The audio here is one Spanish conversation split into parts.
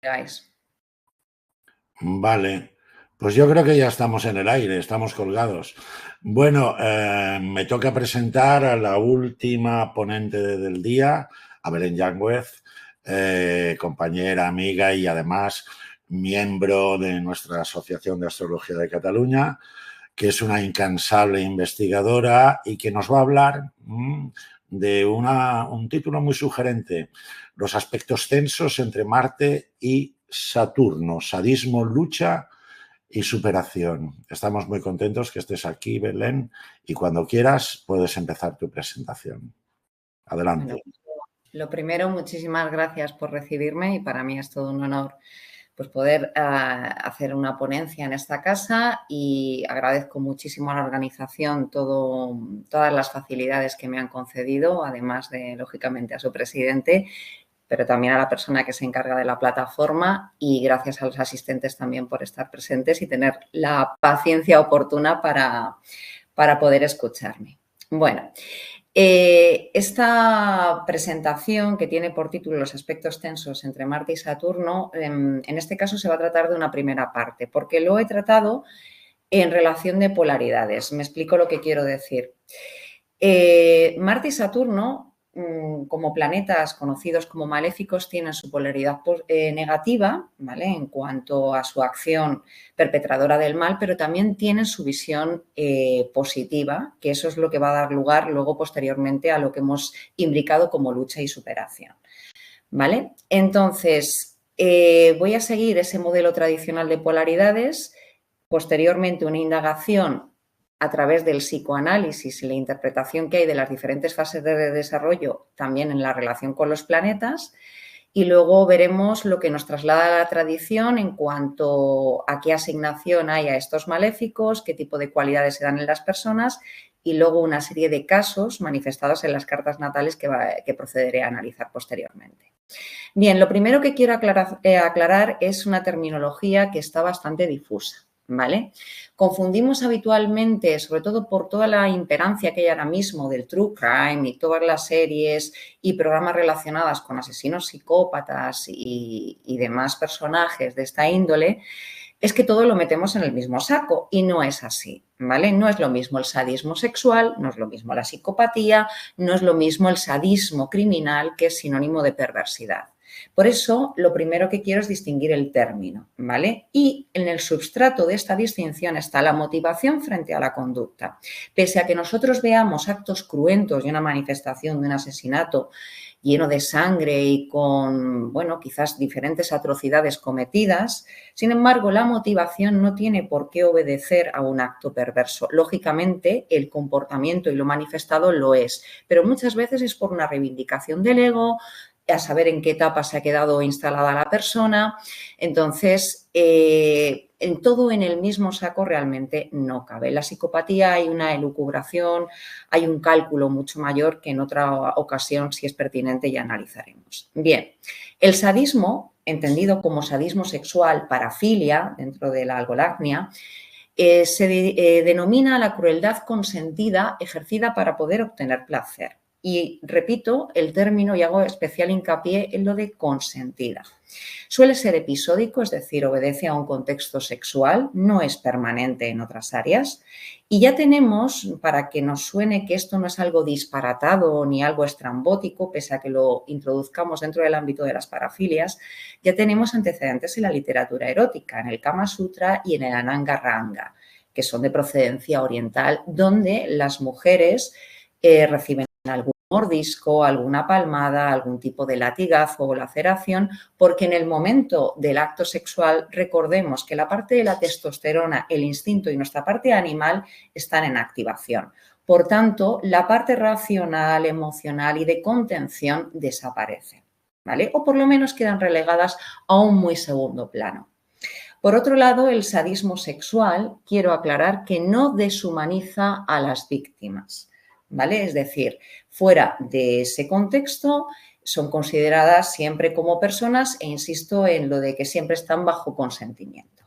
Guys. Vale, pues yo creo que ya estamos en el aire, estamos colgados. Bueno, me toca presentar a la última ponente del día, a Belén Yáñez, compañera, amiga y además miembro de nuestra Asociación de Astrología de Cataluña, que es una incansable investigadora y que nos va a hablar de un título muy sugerente, los aspectos tensos entre Marte y Saturno, sadismo, lucha y superación. Estamos muy contentos que estés aquí, Belén, y cuando quieras puedes empezar tu presentación. Adelante. Bueno, lo primero, muchísimas gracias por recibirme y para mí es todo un honor pues poder hacer una ponencia en esta casa y agradezco muchísimo a la organización todas las facilidades que me han concedido, además de, lógicamente, a su presidente, pero también a la persona que se encarga de la plataforma y gracias a los asistentes también por estar presentes y tener la paciencia oportuna para poder escucharme. Bueno, esta presentación que tiene por título Los aspectos tensos entre Marte y Saturno, en este caso se va a tratar de una primera parte, porque lo he tratado en relación de polaridades. Me explico lo que quiero decir. Marte y Saturno, como planetas conocidos como maléficos, tienen su polaridad negativa, ¿vale?, en cuanto a su acción perpetradora del mal, pero también tienen su visión positiva, que eso es lo que va a dar lugar luego posteriormente a lo que hemos imbricado como lucha y superación, ¿vale? Entonces, voy a seguir ese modelo tradicional de polaridades, posteriormente una indagación a través del psicoanálisis y la interpretación que hay de las diferentes fases de desarrollo, también en la relación con los planetas, y luego veremos lo que nos traslada la tradición en cuanto a qué asignación hay a estos maléficos, qué tipo de cualidades se dan en las personas y luego una serie de casos manifestados en las cartas natales que procederé a analizar posteriormente. Bien, lo primero que quiero aclarar es una terminología que está bastante difusa, ¿vale? Confundimos habitualmente, sobre todo por toda la imperancia que hay ahora mismo del true crime y todas las series y programas relacionadas con asesinos psicópatas y demás personajes de esta índole, es que todo lo metemos en el mismo saco y no es así, ¿vale? No es lo mismo el sadismo sexual, no es lo mismo la psicopatía, no es lo mismo el sadismo criminal, que es sinónimo de perversidad. Por eso, lo primero que quiero es distinguir el término, ¿vale? Y en el substrato de esta distinción está la motivación frente a la conducta. Pese a que nosotros veamos actos cruentos y una manifestación de un asesinato lleno de sangre y con, bueno, quizás diferentes atrocidades cometidas, sin embargo, la motivación no tiene por qué obedecer a un acto perverso. Lógicamente, el comportamiento y lo manifestado lo es, pero muchas veces es por una reivindicación del ego, a saber en qué etapa se ha quedado instalada la persona. Entonces, en todo en el mismo saco realmente no cabe. En la psicopatía hay una elucubración, hay un cálculo mucho mayor que en otra ocasión, si es pertinente, ya analizaremos. Bien, el sadismo, entendido como sadismo sexual, parafilia, dentro de la algolagnia, se denomina la crueldad consentida ejercida para poder obtener placer. Y repito el término y hago especial hincapié en lo de consentida. Suele ser episódico, es decir, obedece a un contexto sexual, no es permanente en otras áreas. Y ya tenemos, para que nos suene que esto no es algo disparatado ni algo estrambótico, pese a que lo introduzcamos dentro del ámbito de las parafilias, ya tenemos antecedentes en la literatura erótica, en el Kama Sutra y en el Ananga Ranga, que son de procedencia oriental, donde las mujeres reciben algún mordisco, alguna palmada, algún tipo de latigazo o laceración, porque en el momento del acto sexual recordemos que la parte de la testosterona, el instinto y nuestra parte animal están en activación. Por tanto, la parte racional, emocional y de contención desaparece, ¿vale? O por lo menos quedan relegadas a un muy segundo plano. Por otro lado, el sadismo sexual, quiero aclarar que no deshumaniza a las víctimas, ¿vale? Es decir, fuera de ese contexto son consideradas siempre como personas e insisto en lo de que siempre están bajo consentimiento.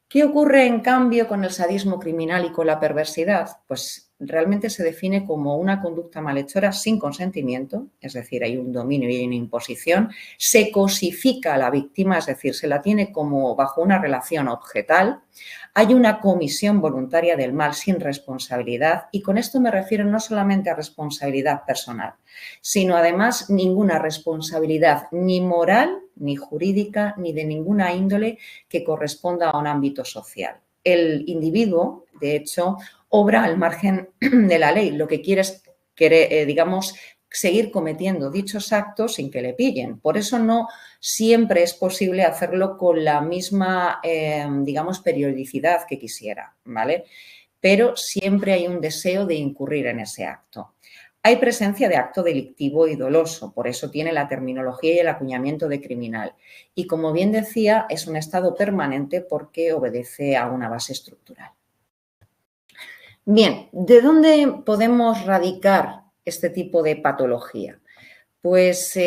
¿Qué ocurre en cambio con el sadismo criminal y con la perversidad? Pues realmente se define como una conducta malhechora sin consentimiento, es decir, hay un dominio y hay una imposición, se cosifica a la víctima, es decir, se la tiene como bajo una relación objetal, hay una comisión voluntaria del mal sin responsabilidad y con esto me refiero no solamente a responsabilidad personal, sino además ninguna responsabilidad ni moral, ni jurídica, ni de ninguna índole que corresponda a un ámbito social. El individuo, de hecho, obra al margen de la ley. Lo que quiere es, digamos, seguir cometiendo dichos actos sin que le pillen. Por eso no siempre es posible hacerlo con la misma, digamos, periodicidad que quisiera, ¿vale? Pero siempre hay un deseo de incurrir en ese acto. Hay presencia de acto delictivo y doloso, por eso tiene la terminología y el acuñamiento de criminal. Y como bien decía, es un estado permanente porque obedece a una base estructural. Bien, ¿de dónde podemos radicar este tipo de patología? Pues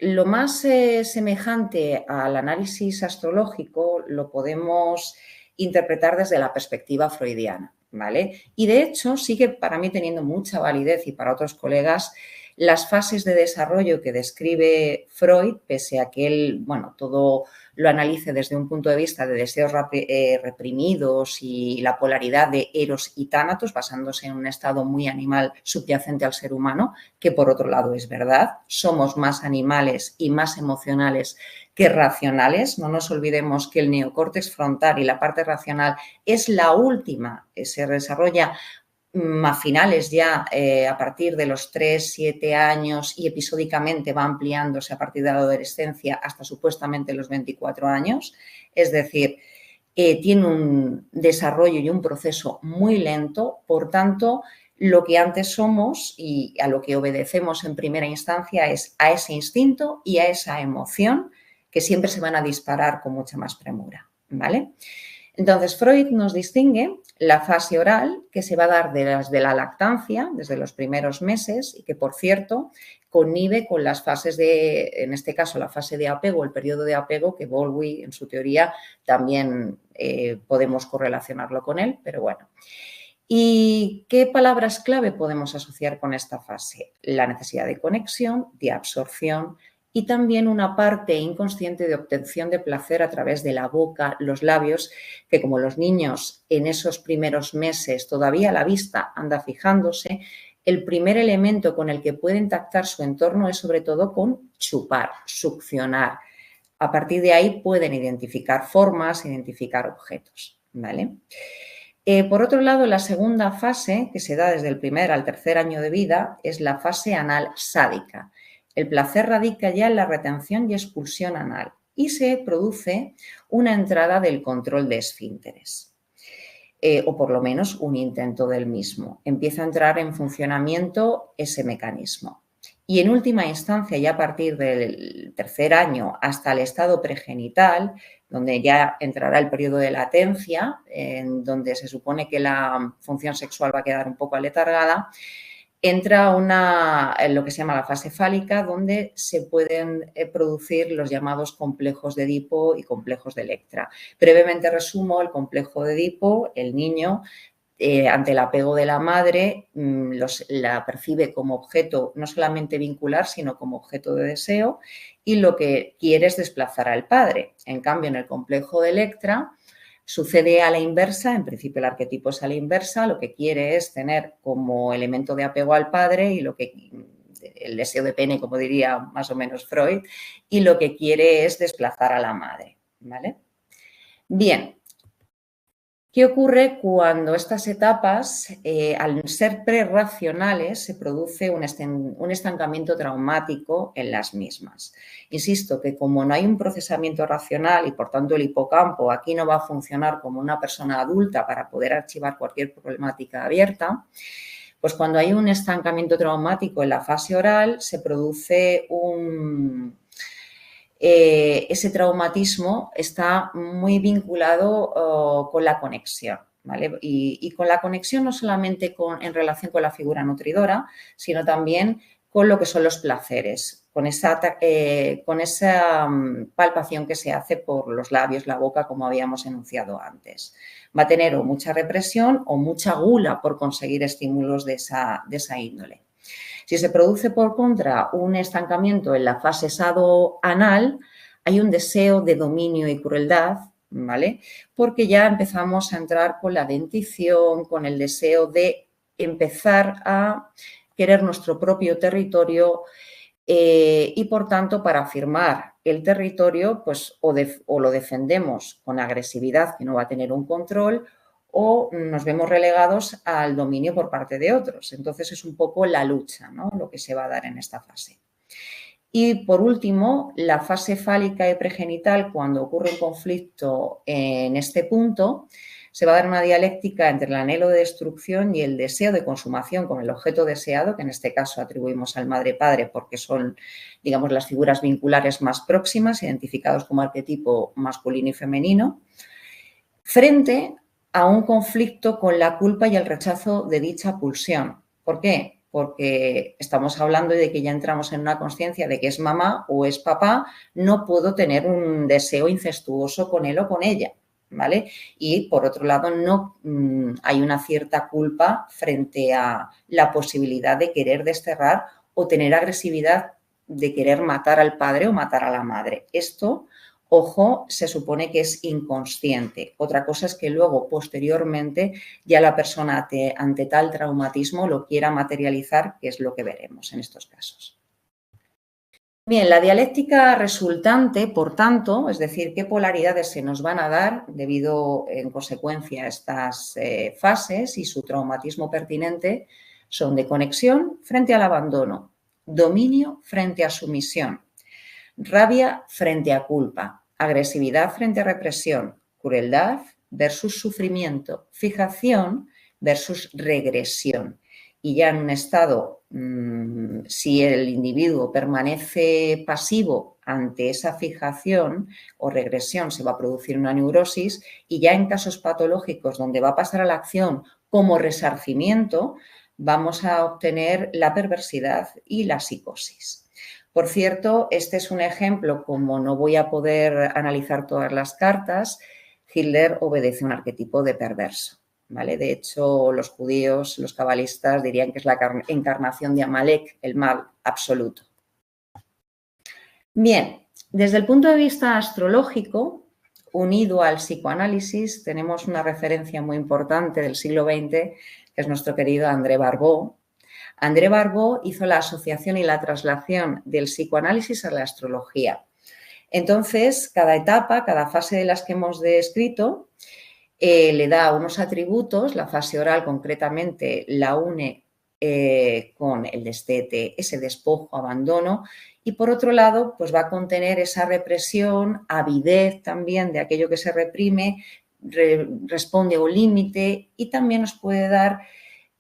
lo más semejante al análisis astrológico lo podemos interpretar desde la perspectiva freudiana, ¿vale? Y de hecho sigue para mí teniendo mucha validez y para otros colegas las fases de desarrollo que describe Freud, pese a que él, bueno, todo lo analice desde un punto de vista de deseos reprimidos y la polaridad de Eros y Tánatos, basándose en un estado muy animal subyacente al ser humano, que por otro lado es verdad, somos más animales y más emocionales que racionales. No nos olvidemos que el neocórtex frontal y la parte racional es la última que se desarrolla a finales ya a partir de los 3, 7 años y episódicamente va ampliándose a partir de la adolescencia hasta supuestamente los 24 años. Es decir, tiene un desarrollo y un proceso muy lento, por tanto, lo que antes somos y a lo que obedecemos en primera instancia es a ese instinto y a esa emoción que siempre se van a disparar con mucha más premura, ¿vale? Entonces, Freud nos distingue la fase oral, que se va a dar desde la lactancia, desde los primeros meses, y que, por cierto, connive con las fases de, en este caso, la fase de apego, el periodo de apego, que Bowlby, en su teoría, también podemos correlacionarlo con él, pero bueno. ¿Y qué palabras clave podemos asociar con esta fase? La necesidad de conexión, de absorción, y también una parte inconsciente de obtención de placer a través de la boca, los labios, que como los niños en esos primeros meses todavía la vista anda fijándose, el primer elemento con el que pueden tactar su entorno es sobre todo con chupar, succionar. A partir de ahí pueden identificar formas, identificar objetos, ¿vale? Por otro lado, la segunda fase, que se da desde el primer al tercer año de vida, es la fase anal sádica. El placer radica ya en la retención y expulsión anal y se produce una entrada del control de esfínteres, o por lo menos un intento del mismo. Empieza a entrar en funcionamiento ese mecanismo. Y en última instancia, ya a partir del tercer año hasta el estado pregenital, donde ya entrará el periodo de latencia, en donde se supone que la función sexual va a quedar un poco aletargada, entra lo que se llama la fase fálica, donde se pueden producir los llamados complejos de Edipo y complejos de Electra. Brevemente resumo, el complejo de Edipo, el niño, ante el apego de la madre, la percibe como objeto no solamente vincular, sino como objeto de deseo y lo que quiere es desplazar al padre. En cambio, en el complejo de Electra sucede a la inversa, en principio el arquetipo es a la inversa, lo que quiere es tener como elemento de apego al padre y el deseo de pene, como diría más o menos Freud, y lo que quiere es desplazar a la madre, ¿vale? Bien. ¿Qué ocurre cuando estas etapas, al ser prerracionales, se produce un estancamiento traumático en las mismas? Insisto que como no hay un procesamiento racional y por tanto el hipocampo aquí no va a funcionar como una persona adulta para poder archivar cualquier problemática abierta, pues cuando hay un estancamiento traumático en la fase oral se produce ese traumatismo está muy vinculado con la conexión, ¿vale? Y con la conexión no solamente en relación con la figura nutridora, sino también con lo que son los placeres. con esa palpación que se hace por los labios, la boca, como habíamos enunciado antes. Va a tener o mucha represión o mucha gula por conseguir estímulos de esa índole. Si se produce, por contra, un estancamiento en la fase sado-anal, hay un deseo de dominio y crueldad, ¿vale? Porque ya empezamos a entrar con la dentición, con el deseo de empezar a querer nuestro propio territorio y, por tanto, para afirmar el territorio, pues o lo defendemos con agresividad, que no va a tener un control, o nos vemos relegados al dominio por parte de otros. Entonces, es un poco la lucha, ¿no?, lo que se va a dar en esta fase. Y, por último, la fase fálica y pregenital, cuando ocurre un conflicto en este punto, se va a dar una dialéctica entre el anhelo de destrucción y el deseo de consumación con el objeto deseado, que en este caso atribuimos al madre-padre porque son, digamos, las figuras vinculares más próximas, identificados como arquetipo masculino y femenino, frente a un conflicto con la culpa y el rechazo de dicha pulsión. ¿Por qué? Porque estamos hablando de que ya entramos en una consciencia de que es mamá o es papá, no puedo tener un deseo incestuoso con él o con ella, ¿vale? Y, por otro lado, no hay una cierta culpa frente a la posibilidad de querer desterrar o tener agresividad de querer matar al padre o matar a la madre. Esto, ojo, se supone que es inconsciente. Otra cosa es que luego, posteriormente, ya la persona ante tal traumatismo lo quiera materializar, que es lo que veremos en estos casos. Bien, la dialéctica resultante, por tanto, es decir, qué polaridades se nos van a dar debido, en consecuencia, a estas fases y su traumatismo pertinente, son de conexión frente al abandono, dominio frente a sumisión, rabia frente a culpa, agresividad frente a represión, crueldad versus sufrimiento, fijación versus regresión. Y ya en un estado, si el individuo permanece pasivo ante esa fijación o regresión, se va a producir una neurosis, y ya en casos patológicos donde va a pasar a la acción como resarcimiento, vamos a obtener la perversidad y la psicosis. Por cierto, este es un ejemplo, como no voy a poder analizar todas las cartas, Hitler obedece un arquetipo de perverso, ¿vale? De hecho, los judíos, los cabalistas, dirían que es la encarnación de Amalek, el mal absoluto. Bien, desde el punto de vista astrológico, unido al psicoanálisis, tenemos una referencia muy importante del siglo XX, que es nuestro querido André Barbeau. André Barbeau hizo la asociación y la traslación del psicoanálisis a la astrología. Entonces, cada etapa, cada fase de las que hemos descrito, le da unos atributos. La fase oral, concretamente, la une con el destete, ese despojo, abandono, y, por otro lado, pues va a contener esa represión, avidez también de aquello que se reprime, responde a un límite, y también nos puede dar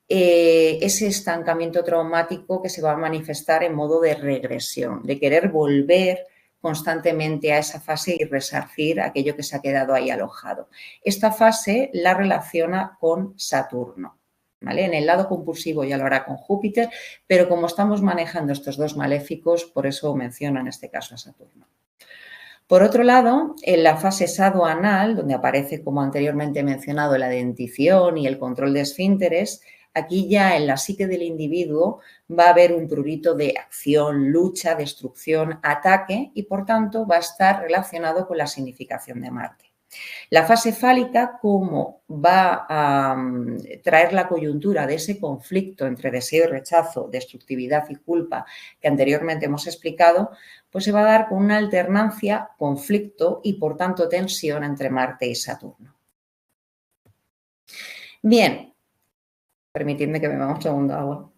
ese estancamiento traumático que se va a manifestar en modo de regresión, de querer volver constantemente a esa fase y resarcir aquello que se ha quedado ahí alojado. Esta fase la relaciona con Saturno, ¿vale? En el lado compulsivo ya lo hará con Júpiter, pero como estamos manejando estos dos maléficos, por eso menciono en este caso a Saturno. Por otro lado, en la fase sado-anal, donde aparece, como anteriormente he mencionado, la dentición y el control de esfínteres, aquí ya en la psique del individuo va a haber un prurito de acción, lucha, destrucción, ataque, y, por tanto, va a estar relacionado con la significación de Marte. La fase fálica, como va a traer la coyuntura de ese conflicto entre deseo y rechazo, destructividad y culpa que anteriormente hemos explicado, pues se va a dar con una alternancia, conflicto y, por tanto, tensión entre Marte y Saturno. Bien, permitidme que me beba un segundo de agua.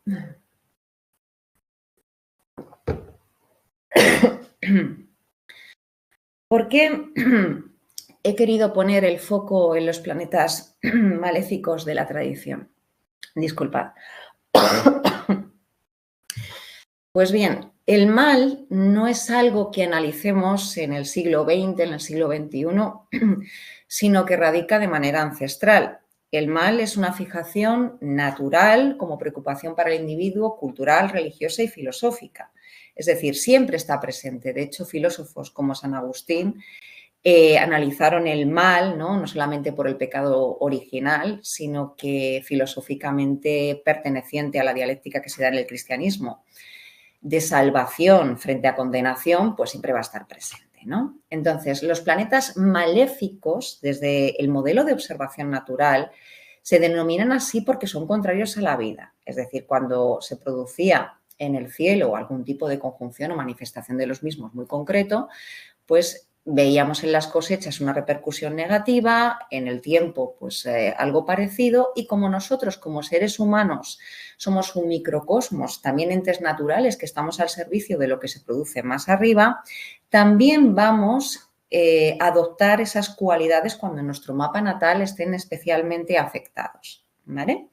¿Por qué he querido poner el foco en los planetas maléficos de la tradición? Disculpad. Pues bien, el mal no es algo que analicemos en el siglo XX, en el siglo XXI, sino que radica de manera ancestral. El mal es una fijación natural como preocupación para el individuo, cultural, religiosa y filosófica. Es decir, siempre está presente. De hecho, filósofos como San Agustín analizaron el mal, ¿no? No solamente por el pecado original, sino que filosóficamente perteneciente a la dialéctica que se da en el cristianismo, de salvación frente a condenación, pues siempre va a estar presente, ¿no? Entonces, los planetas maléficos, desde el modelo de observación natural, se denominan así porque son contrarios a la vida. Es decir, cuando se producía en el cielo algún tipo de conjunción o manifestación de los mismos muy concreto, pues veíamos en las cosechas una repercusión negativa, en el tiempo pues algo parecido, y como nosotros como seres humanos somos un microcosmos, también entes naturales que estamos al servicio de lo que se produce más arriba, también vamos a adoptar esas cualidades cuando en nuestro mapa natal estén especialmente afectados, ¿vale?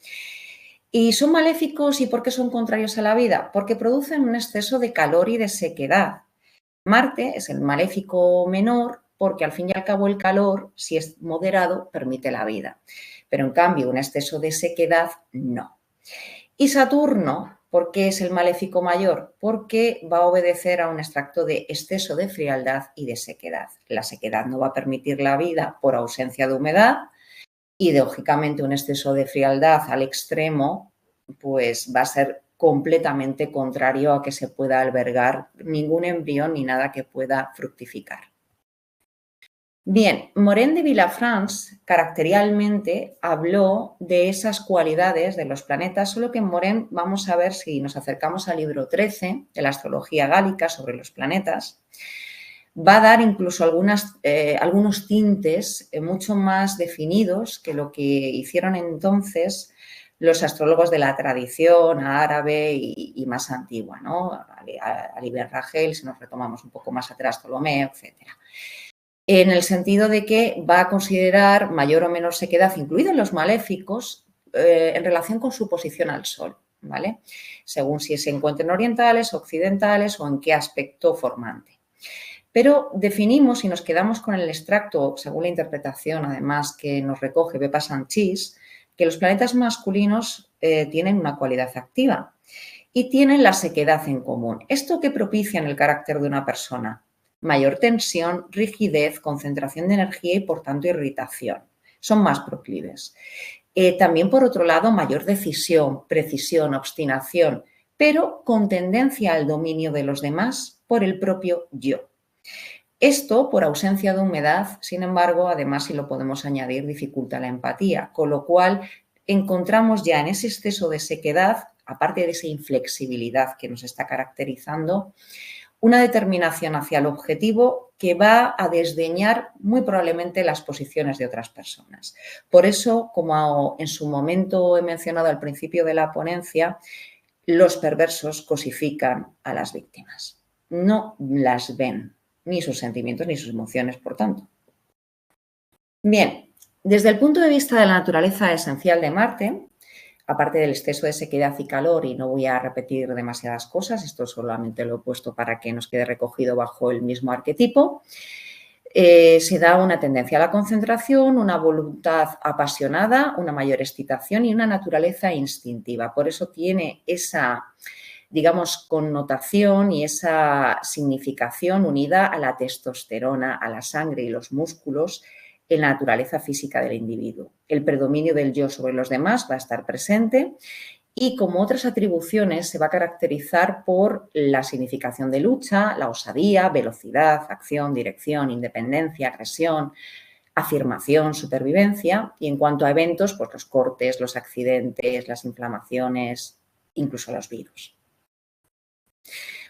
Y son maléficos, ¿y por qué son contrarios a la vida? Porque producen un exceso de calor y de sequedad. Marte es el maléfico menor porque al fin y al cabo el calor, si es moderado, permite la vida. Pero en cambio un exceso de sequedad no. Y Saturno, ¿por qué es el maléfico mayor? Porque va a obedecer a un extracto de exceso de frialdad y de sequedad. La sequedad no va a permitir la vida por ausencia de humedad y, lógicamente, un exceso de frialdad al extremo pues va a ser completamente contrario a que se pueda albergar ningún embrión ni nada que pueda fructificar. Bien, Morén de Villafranche caracterialmente habló de esas cualidades de los planetas, solo que en Morén vamos a ver, si nos acercamos al libro 13 de la astrología gálica sobre los planetas, va a dar incluso algunos tintes mucho más definidos que lo que hicieron entonces los astrólogos de la tradición árabe y más antigua, ¿no? Ali Ben Rachel, si nos retomamos un poco más atrás, Ptolomeo, etcétera. En el sentido de que va a considerar mayor o menor sequedad, incluidos los maléficos, en relación con su posición al Sol, ¿vale? Según si se encuentran orientales, occidentales o en qué aspecto formante. Pero definimos y nos quedamos con el extracto, según la interpretación además que nos recoge Bepa Sanchís, que los planetas masculinos tienen una cualidad activa y tienen la sequedad en común. ¿Esto qué propicia en el carácter de una persona? Mayor tensión, rigidez, concentración de energía y, por tanto, irritación. Son más proclives. También, por otro lado, mayor decisión, precisión, obstinación, pero con tendencia al dominio de los demás por el propio yo. Esto, por ausencia de humedad, sin embargo, además, si lo podemos añadir, dificulta la empatía, con lo cual encontramos ya en ese exceso de sequedad, aparte de esa inflexibilidad que nos está caracterizando, una determinación hacia el objetivo que va a desdeñar muy probablemente las posiciones de otras personas. Por eso, como en su momento he mencionado al principio de la ponencia, los perversos cosifican a las víctimas. No las ven, ni sus sentimientos ni sus emociones, por tanto. Bien, desde el punto de vista de la naturaleza esencial de Marte, aparte del exceso de sequedad y calor, y no voy a repetir demasiadas cosas, esto solamente lo he puesto para que nos quede recogido bajo el mismo arquetipo, se da una tendencia a la concentración, una voluntad apasionada, una mayor excitación y una naturaleza instintiva. Por eso tiene esa, digamos, connotación y esa significación unida a la testosterona, a la sangre y los músculos en la naturaleza física del individuo. El predominio del yo sobre los demás va a estar presente y, como otras atribuciones, se va a caracterizar por la significación de lucha, la osadía, velocidad, acción, dirección, independencia, agresión, afirmación, supervivencia, y en cuanto a eventos, pues los cortes, los accidentes, las inflamaciones, incluso los virus.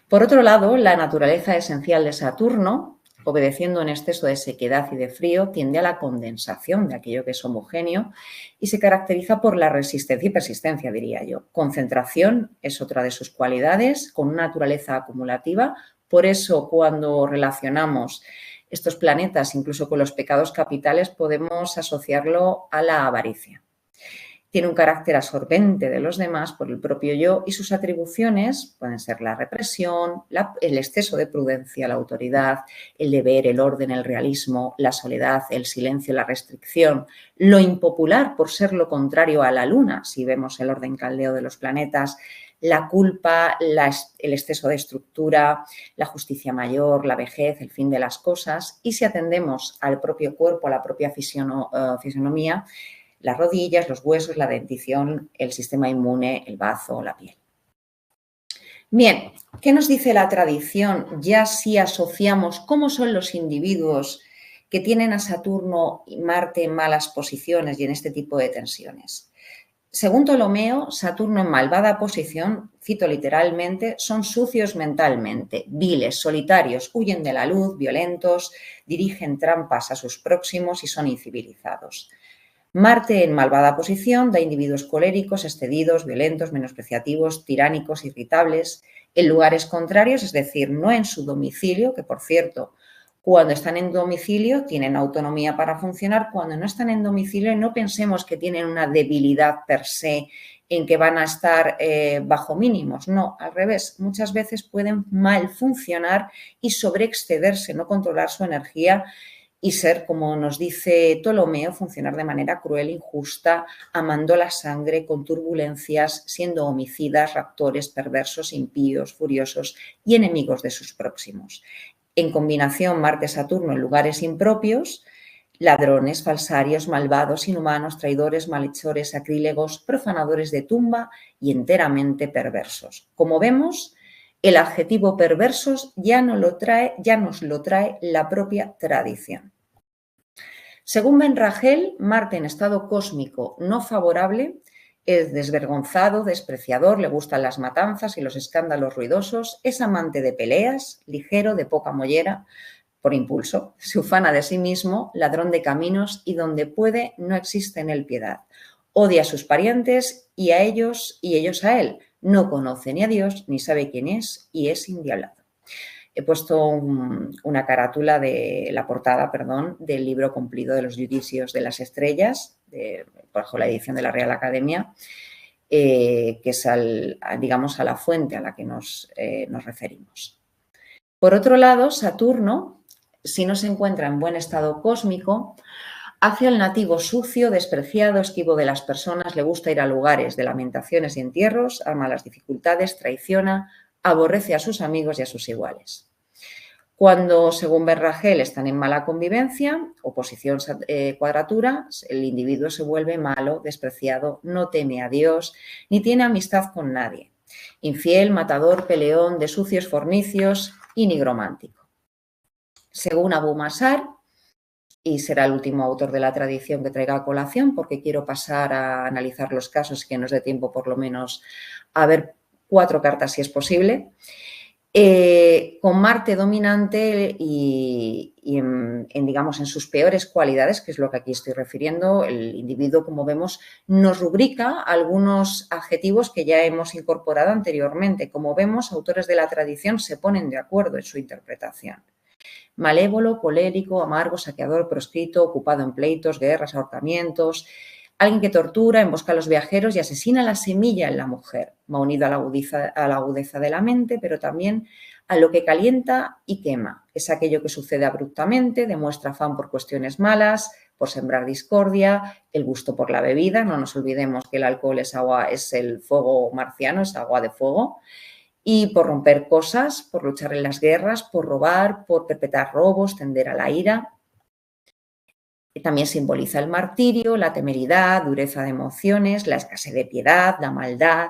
Por otro lado, la naturaleza esencial de Saturno, obedeciendo en exceso de sequedad y de frío, tiende a la condensación de aquello que es homogéneo y se caracteriza por la resistencia y persistencia, diría yo. Concentración es otra de sus cualidades, con una naturaleza acumulativa. Por eso, cuando relacionamos estos planetas, incluso con los pecados capitales, podemos asociarlo a la avaricia. Tiene un carácter absorbente de los demás por el propio yo y sus atribuciones pueden ser la represión, el exceso de prudencia, la autoridad, el deber, el orden, el realismo, la soledad, el silencio, la restricción, lo impopular por ser lo contrario a la luna, si vemos el orden caldeo de los planetas, la culpa, el exceso de estructura, la justicia mayor, la vejez, el fin de las cosas. Y si atendemos al propio cuerpo, a la propia fisionomía, las rodillas, los huesos, la dentición, el sistema inmune, el bazo, la piel. Bien, ¿qué nos dice la tradición? Ya si asociamos cómo son los individuos que tienen a Saturno y Marte en malas posiciones y en este tipo de tensiones. Según Ptolomeo, Saturno en malvada posición, cito literalmente, son sucios mentalmente, viles, solitarios, huyen de la luz, violentos, dirigen trampas a sus próximos y son incivilizados. Marte en malvada posición da individuos coléricos, excedidos, violentos, menospreciativos, tiránicos, irritables, en lugares contrarios, es decir, no en su domicilio, que por cierto, cuando están en domicilio tienen autonomía para funcionar, cuando no están en domicilio no pensemos que tienen una debilidad per se en que van a estar bajo mínimos, no, al revés, muchas veces pueden mal funcionar y sobreexcederse, no controlar su energía y ser, como nos dice Ptolomeo, funcionar de manera cruel, injusta, amando la sangre, con turbulencias, siendo homicidas, raptores, perversos, impíos, furiosos y enemigos de sus próximos. En combinación Marte-Saturno en lugares impropios, ladrones, falsarios, malvados, inhumanos, traidores, malhechores, sacrílegos, profanadores de tumba y enteramente perversos. Como vemos, el adjetivo perversos ya nos lo trae la propia tradición. Según Ben Rachel, Marte en estado cósmico no favorable es desvergonzado, despreciador, le gustan las matanzas y los escándalos ruidosos, es amante de peleas, ligero, de poca mollera, por impulso, se ufana de sí mismo, ladrón de caminos y donde puede no existe en él piedad. Odia a sus parientes y ellos a él. No conoce ni a Dios, ni sabe quién es y es indiablado. He puesto una carátula de la portada, del libro Cumplido de los Judicios de las Estrellas, bajo la edición de la Real Academia, que es, digamos, a la fuente a la que nos referimos. Por otro lado, Saturno, si no se encuentra en buen estado cósmico, hace al nativo sucio, despreciado, esquivo de las personas, le gusta ir a lugares de lamentaciones y entierros, ama las dificultades, traiciona, aborrece a sus amigos y a sus iguales. Cuando, según Ben Rachel, están en mala convivencia, oposición, cuadratura, el individuo se vuelve malo, despreciado, no teme a Dios, ni tiene amistad con nadie. Infiel, matador, peleón, de sucios fornicios y nigromántico. Según Abu Masar, y será el último autor de la tradición que traiga a colación, porque quiero pasar a analizar los casos y que nos dé tiempo por lo menos a ver 4 cartas si es posible. Con Marte dominante y digamos, en sus peores cualidades, que es lo que aquí estoy refiriendo, el individuo, como vemos, nos rubrica algunos adjetivos que ya hemos incorporado anteriormente. Como vemos, autores de la tradición se ponen de acuerdo en su interpretación. Malévolo, colérico, amargo, saqueador, proscrito, ocupado en pleitos, guerras, ahorcamientos. Alguien que tortura, embosca a los viajeros y asesina la semilla en la mujer. Va unido a la agudeza de la mente, pero también a lo que calienta y quema. Es aquello que sucede abruptamente, demuestra afán por cuestiones malas, por sembrar discordia, el gusto por la bebida. No nos olvidemos que el alcohol es el fuego marciano, es agua de fuego. Y por romper cosas, por luchar en las guerras, por robar, por perpetrar robos, tender a la ira. También simboliza el martirio, la temeridad, dureza de emociones, la escasez de piedad, la maldad,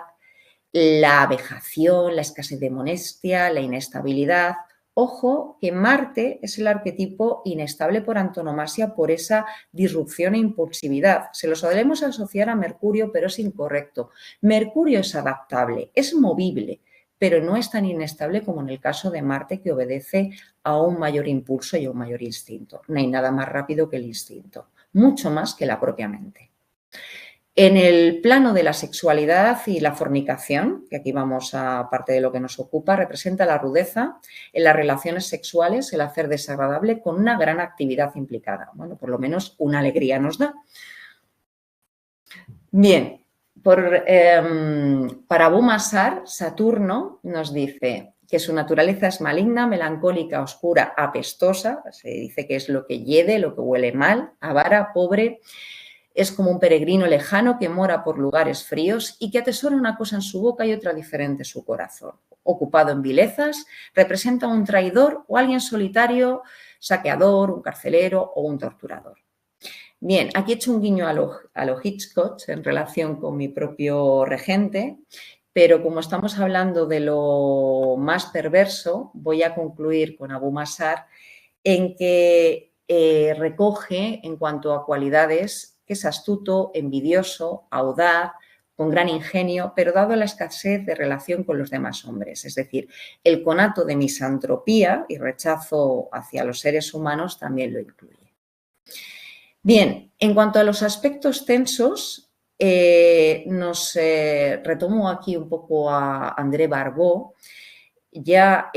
la vejación, la escasez de modestia, la inestabilidad. Ojo que Marte es el arquetipo inestable por antonomasia por esa disrupción e impulsividad. Se lo solemos asociar a Mercurio, pero es incorrecto. Mercurio es adaptable, es movible, pero no es tan inestable como en el caso de Marte, que obedece a un mayor impulso y a un mayor instinto. No hay nada más rápido que el instinto, mucho más que la propia mente. En el plano de la sexualidad y la fornicación, que aquí vamos a parte de lo que nos ocupa, representa la rudeza en las relaciones sexuales, el hacer desagradable con una gran actividad implicada. Bueno, por lo menos una alegría nos da. Bien. Para Abu Masar, Saturno nos dice que su naturaleza es maligna, melancólica, oscura, apestosa, se dice que es lo que hiede, lo que huele mal, avara, pobre, Es como un peregrino lejano que mora por lugares fríos y que atesora una cosa en su boca y otra diferente en su corazón. Ocupado en vilezas, representa un traidor o alguien solitario, saqueador, un carcelero o un torturador. Bien, aquí he hecho un guiño a lo Hitchcock en relación con mi propio regente, pero como estamos hablando de lo más perverso, voy a concluir con Abu Mazar en que recoge en cuanto a cualidades que es astuto, envidioso, audaz, con gran ingenio, pero dado la escasez de relación con los demás hombres. Es decir, el conato de misantropía y rechazo hacia los seres humanos también lo incluye. Bien, en cuanto a los aspectos tensos, retomo aquí un poco a André Barbeau, ya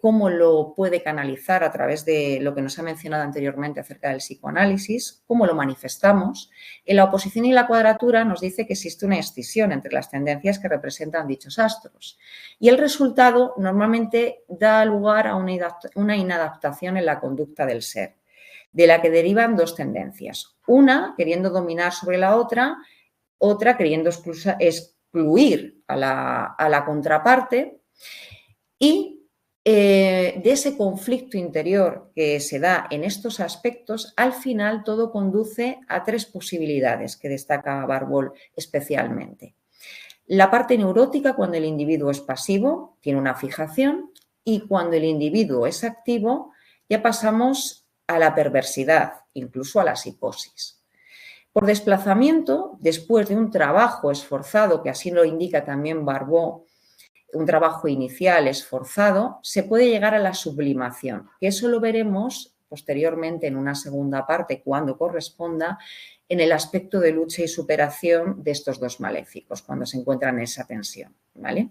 cómo lo puede canalizar a través de lo que nos ha mencionado anteriormente acerca del psicoanálisis, cómo lo manifestamos. En la oposición y la cuadratura nos dice que existe una escisión entre las tendencias que representan dichos astros y el resultado normalmente da lugar a una inadaptación en la conducta del ser, de la que derivan dos tendencias, una queriendo dominar sobre la otra queriendo excluir a la contraparte. Y de ese conflicto interior que se da en estos aspectos, al final todo conduce a tres posibilidades que destaca Barbeau especialmente. La parte neurótica, cuando el individuo es pasivo, tiene una fijación, y cuando el individuo es activo, ya pasamos a la perversidad, incluso a la psicosis. Por desplazamiento, después de un trabajo esforzado, que así lo indica también Barbeau, un trabajo inicial esforzado, se puede llegar a la sublimación, que eso lo veremos posteriormente en una segunda parte, cuando corresponda, en el aspecto de lucha y superación de estos dos maléficos, cuando se encuentran en esa tensión, ¿vale?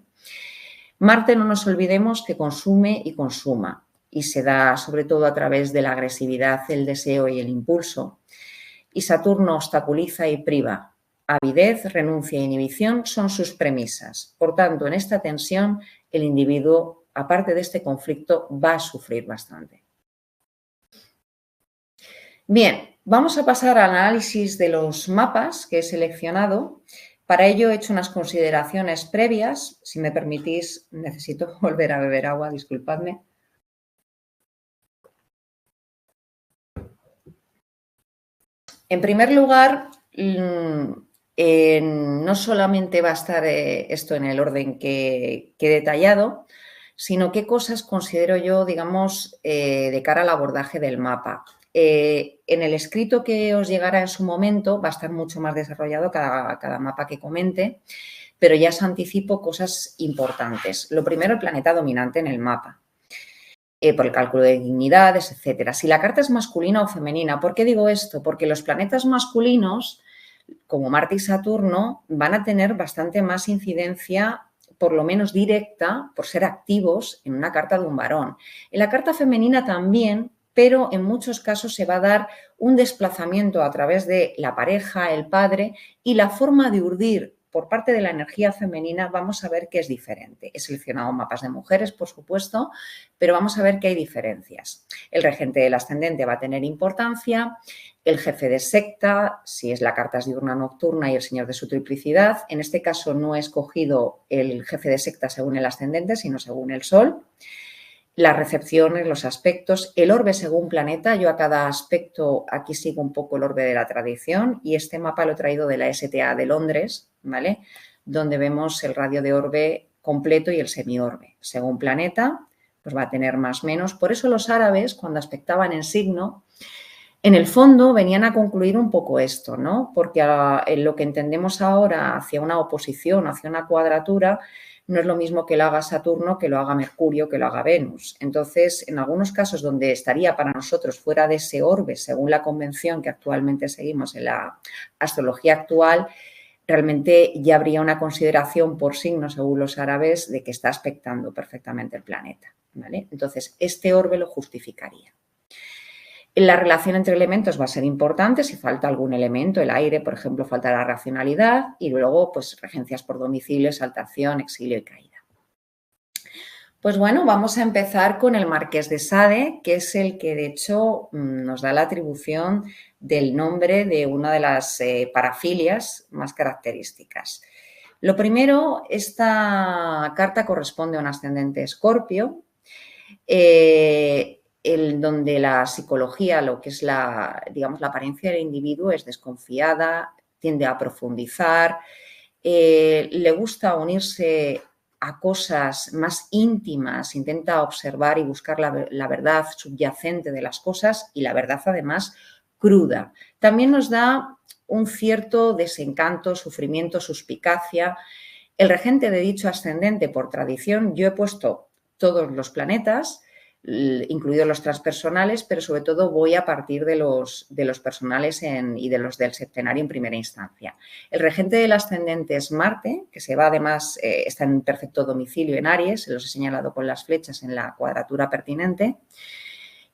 Marte, no nos olvidemos que consume y consuma, y se da sobre todo a través de la agresividad, el deseo y el impulso. Y Saturno obstaculiza y priva. Avidez, renuncia e inhibición son sus premisas. Por tanto, en esta tensión, el individuo, aparte de este conflicto, va a sufrir bastante. Bien, vamos a pasar al análisis de los mapas que he seleccionado. Para ello he hecho unas consideraciones previas. Si me permitís, necesito volver a beber agua, disculpadme. En primer lugar, no solamente va a estar esto en el orden que he detallado, sino qué cosas considero yo, digamos, de cara al abordaje del mapa. En el escrito que os llegará en su momento va a estar mucho más desarrollado cada mapa que comente, pero ya os anticipo cosas importantes. Lo primero, el planeta dominante en el mapa. Por el cálculo de dignidades, etcétera. Si la carta es masculina o femenina. ¿Por qué digo esto? Porque los planetas masculinos, como Marte y Saturno, van a tener bastante más incidencia, por lo menos directa, por ser activos en una carta de un varón. En la carta femenina también, pero en muchos casos se va a dar un desplazamiento a través de la pareja, el padre, y la forma de urdir por parte de la energía femenina vamos a ver que es diferente. He seleccionado mapas de mujeres, por supuesto, pero vamos a ver que hay diferencias. El regente del ascendente va a tener importancia, el jefe de secta, si es la carta diurna nocturna y el señor de su triplicidad. En este caso no he escogido el jefe de secta según el ascendente, sino según el sol. Las recepciones, los aspectos, el orbe según planeta. Yo a cada aspecto aquí sigo un poco el orbe de la tradición y este mapa lo he traído de la STA de Londres, ¿vale? Donde vemos el radio de orbe completo y el semiorbe. Según planeta, pues va a tener más o menos. Por eso los árabes, cuando aspectaban en signo, en el fondo venían a concluir un poco esto, ¿no? Porque en lo que entendemos ahora hacia una oposición, hacia una cuadratura, no es lo mismo que lo haga Saturno, que lo haga Mercurio, que lo haga Venus. Entonces, en algunos casos donde estaría para nosotros fuera de ese orbe, según la convención que actualmente seguimos en la astrología actual, realmente ya habría una consideración por signo, según los árabes, de que está aspectando perfectamente el planeta, ¿vale? Entonces, este orbe lo justificaría. La relación entre elementos va a ser importante, si falta algún elemento, el aire, por ejemplo, falta la racionalidad y luego, pues, regencias por domicilio, exaltación, exilio y caída. Pues bueno, vamos a empezar con el Marqués de Sade, que es el que de hecho nos da la atribución del nombre de una de las parafilias más características. Lo primero, esta carta corresponde a un ascendente Escorpio, donde la psicología, lo que es digamos, la apariencia del individuo es desconfiada, tiende a profundizar, le gusta unirse a cosas más íntimas, intenta observar y buscar la verdad subyacente de las cosas y la verdad además cruda. También nos da un cierto desencanto, sufrimiento, suspicacia. El regente de dicho ascendente, por tradición, yo he puesto todos los planetas, incluidos los transpersonales, pero sobre todo voy a partir de los personales y de los del septenario en primera instancia. El regente del ascendente es Marte, que se va además, está en perfecto domicilio en Aries, se los he señalado con las flechas en la cuadratura pertinente,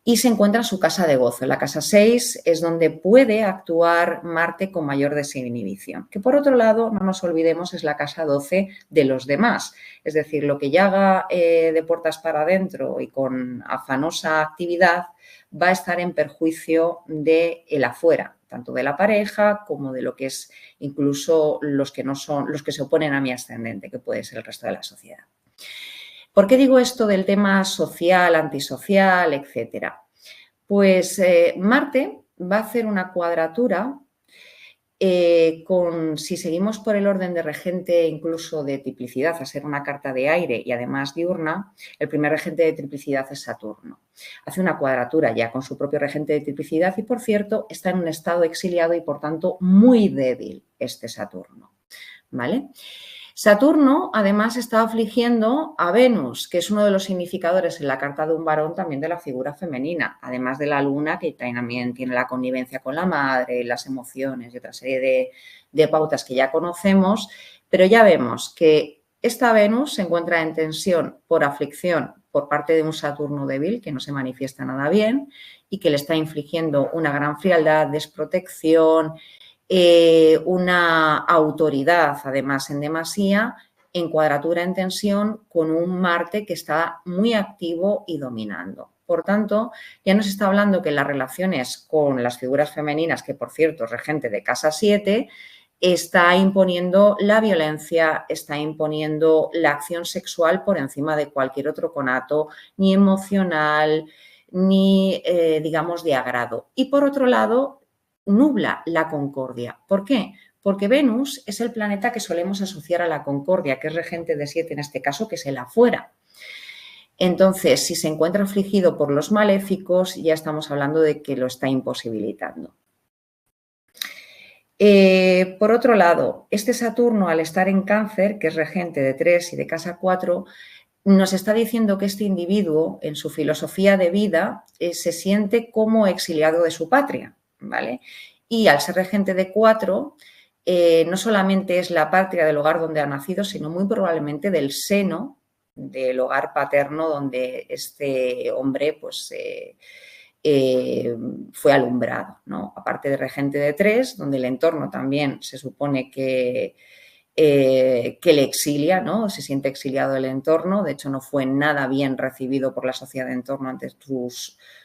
y se encuentra en su casa de gozo. En la casa 6 es donde puede actuar Marte con mayor desinhibición, que por otro lado, no nos olvidemos, es la casa 12 de los demás. Es decir, lo que ya haga de puertas para adentro y con afanosa actividad va a estar en perjuicio del afuera, tanto de la pareja como de lo que es incluso los que se oponen a mi ascendente, que puede ser el resto de la sociedad. ¿Por qué digo esto del tema social, antisocial, etcétera? Pues Marte va a hacer una cuadratura si seguimos por el orden de regente incluso de triplicidad, a ser una carta de aire y además diurna, el primer regente de triplicidad es Saturno. Hace una cuadratura ya con su propio regente de triplicidad y, por cierto, está en un estado exiliado y, por tanto, muy débil este Saturno, ¿vale? Saturno, además, está afligiendo a Venus, que es uno de los significadores en la carta de un varón también de la figura femenina, además de la luna, que también tiene la connivencia con la madre, las emociones y otra serie de pautas que ya conocemos, pero ya vemos que esta Venus se encuentra en tensión por aflicción por parte de un Saturno débil que no se manifiesta nada bien y que le está infligiendo una gran frialdad, desprotección, una autoridad, además en demasía, en cuadratura en tensión con un Marte que está muy activo y dominando. Por tanto, ya nos está hablando que las relaciones con las figuras femeninas, que por cierto es regente de casa 7, está imponiendo la violencia, está imponiendo la acción sexual por encima de cualquier otro conato, ni emocional, ni, digamos, de agrado. Y por otro lado, nubla la concordia. ¿Por qué? Porque Venus es el planeta que solemos asociar a la concordia, que es regente de 7 en este caso, que es el afuera. Entonces, si se encuentra afligido por los maléficos, ya estamos hablando de que lo está imposibilitando. Por otro lado, este Saturno, al estar en Cáncer, que es regente de 3 y de casa 4, nos está diciendo que este individuo, en su filosofía de vida, se siente como exiliado de su patria, ¿vale? Y al ser regente de 4, no solamente es la patria del hogar donde ha nacido, sino muy probablemente del seno del hogar paterno donde este hombre pues, fue alumbrado, ¿no? Aparte de regente de 3, donde el entorno también se supone que le exilia, ¿no? Se siente exiliado del entorno, de hecho no fue nada bien recibido por la sociedad de entorno ante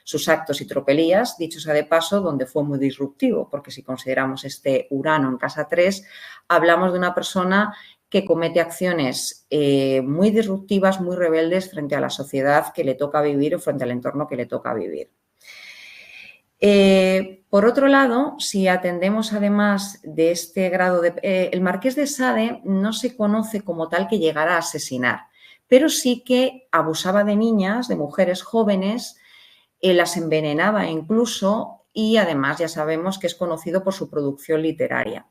sus actos y tropelías, dicho sea de paso, donde fue muy disruptivo, porque si consideramos este Urano en casa 3, hablamos de una persona que comete acciones muy disruptivas, muy rebeldes frente a la sociedad que le toca vivir o frente al entorno que le toca vivir. Por otro lado, si atendemos además de este grado el Marqués de Sade no se conoce como tal que llegara a asesinar, pero sí que abusaba de niñas, de mujeres jóvenes, las envenenaba incluso y además ya sabemos que es conocido por su producción literaria.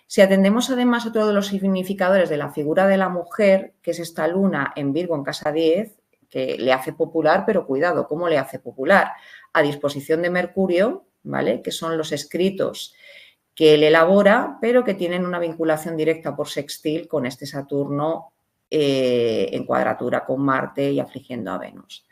Si atendemos además otro de los significadores de la figura de la mujer, que es esta luna en Virgo en casa 10, que le hace popular, pero cuidado, ¿cómo le hace popular? A disposición de Mercurio, ¿vale? Que son los escritos que él elabora, pero que tienen una vinculación directa por sextil con este Saturno en cuadratura con Marte y afligiendo a Venus,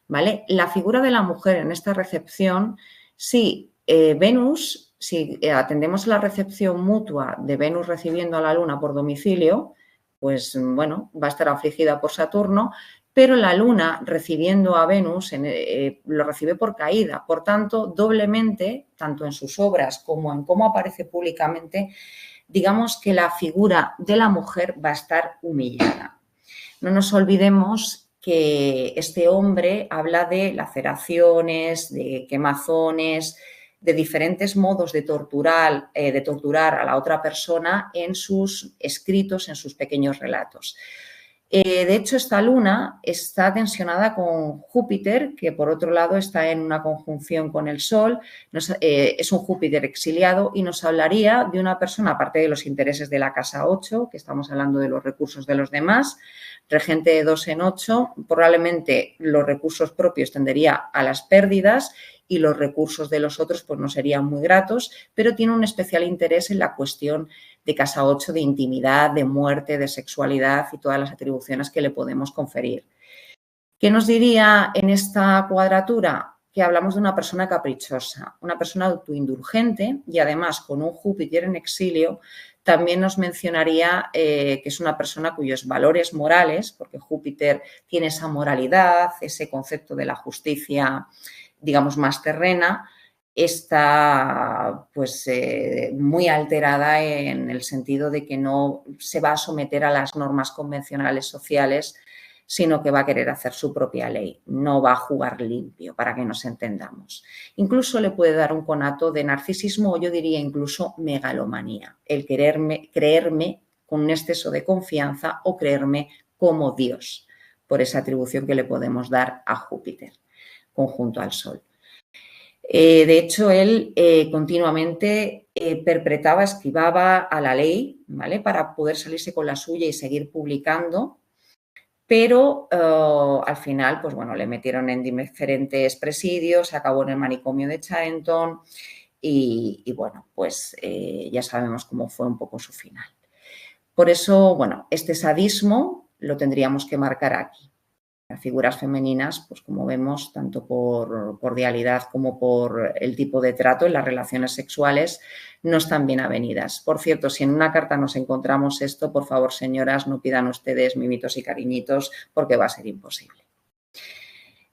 ¿vale? La figura de la mujer en esta recepción, sí, Venus, si atendemos la recepción mutua de Venus recibiendo a la Luna por domicilio, pues bueno, va a estar afligida por Saturno, pero la Luna, recibiendo a Venus, lo recibe por caída. Por tanto, doblemente, tanto en sus obras como en cómo aparece públicamente, digamos que la figura de la mujer va a estar humillada. No nos olvidemos que este hombre habla de laceraciones, de quemazones, de diferentes modos de torturar a la otra persona en sus escritos, en sus pequeños relatos. De hecho, esta luna está tensionada con Júpiter, que por otro lado está en una conjunción con el Sol, es un Júpiter exiliado y nos hablaría de una persona, aparte de los intereses de la casa 8, que estamos hablando de los recursos de los demás, regente de 2 en 8, probablemente los recursos propios tendería a las pérdidas y los recursos de los otros pues no serían muy gratos, pero tiene un especial interés en la cuestión de casa 8 de intimidad, de muerte, de sexualidad y todas las atribuciones que le podemos conferir. ¿Qué nos diría en esta cuadratura? Que hablamos de una persona caprichosa, una persona autoindulgente y además con un Júpiter en exilio también nos mencionaría que es una persona cuyos valores morales, porque Júpiter tiene esa moralidad, ese concepto de la justicia, digamos, más terrena, está pues muy alterada en el sentido de que no se va a someter a las normas convencionales sociales, sino que va a querer hacer su propia ley, no va a jugar limpio, para que nos entendamos. Incluso le puede dar un conato de narcisismo o yo diría incluso megalomanía, el creerme con un exceso de confianza o creerme como Dios, por esa atribución que le podemos dar a Júpiter, conjunto al Sol. De hecho, él continuamente perpetraba, esquivaba a la ley, ¿vale? Para poder salirse con la suya y seguir publicando, pero al final, pues bueno, le metieron en diferentes presidios, acabó en el manicomio de Charenton y bueno, pues ya sabemos cómo fue un poco su final. Por eso, bueno, este sadismo lo tendríamos que marcar aquí. Las figuras femeninas, pues como vemos, tanto por cordialidad como por el tipo de trato en las relaciones sexuales, no están bien avenidas. Por cierto, si en una carta nos encontramos esto, por favor, señoras, no pidan ustedes mimitos y cariñitos porque va a ser imposible.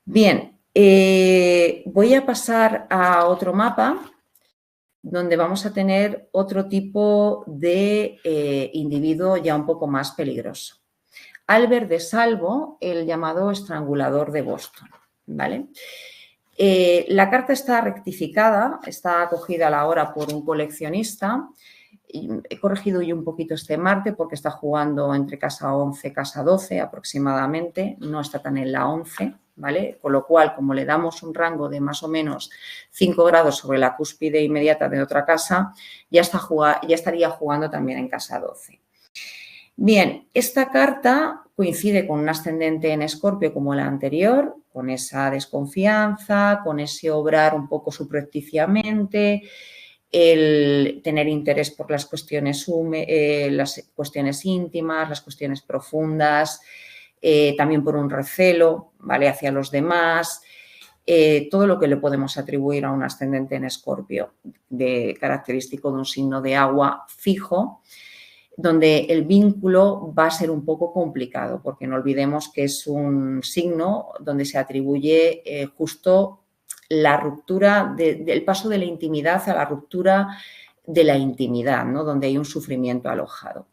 Bien, voy a pasar a otro mapa donde vamos a tener otro tipo de individuo ya un poco más peligroso. Albert de Salvo, el llamado estrangulador de Boston, ¿vale? La carta está rectificada, está acogida a la hora por un coleccionista. He corregido yo un poquito este Marte porque está jugando entre casa 11 y casa 12 aproximadamente, no está tan en la 11, ¿vale? Con lo cual, como le damos un rango de más o menos 5 grados sobre la cúspide inmediata de otra casa, ya estaría jugando también en casa 12. Bien, esta carta coincide con un ascendente en Escorpio como la anterior, con esa desconfianza, con ese obrar un poco subrepticiamente, el tener interés por las cuestiones íntimas, las cuestiones profundas, también por un recelo, ¿vale?, hacia los demás, todo lo que le podemos atribuir a un ascendente en Escorpio, característico de un signo de agua fijo, donde el vínculo va a ser un poco complicado, porque no olvidemos que es un signo donde se atribuye justo la ruptura del paso de la intimidad a la ruptura de la intimidad, ¿no?, donde hay un sufrimiento alojado.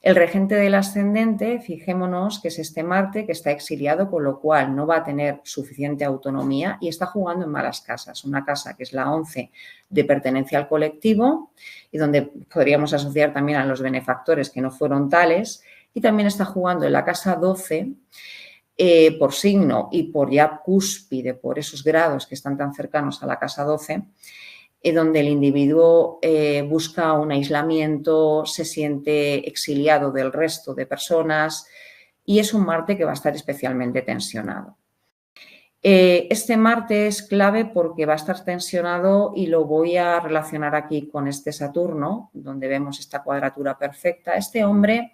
El regente del ascendente, fijémonos que es este Marte que está exiliado, con lo cual no va a tener suficiente autonomía y está jugando en malas casas. Una casa que es la 11 de pertenencia al colectivo y donde podríamos asociar también a los benefactores que no fueron tales, y también está jugando en la casa 12 por signo y por ya cúspide, por esos grados que están tan cercanos a la casa 12, donde el individuo busca un aislamiento, se siente exiliado del resto de personas y es un Marte que va a estar especialmente tensionado. Este Marte es clave porque va a estar tensionado y lo voy a relacionar aquí con este Saturno, donde vemos esta cuadratura perfecta. Este hombre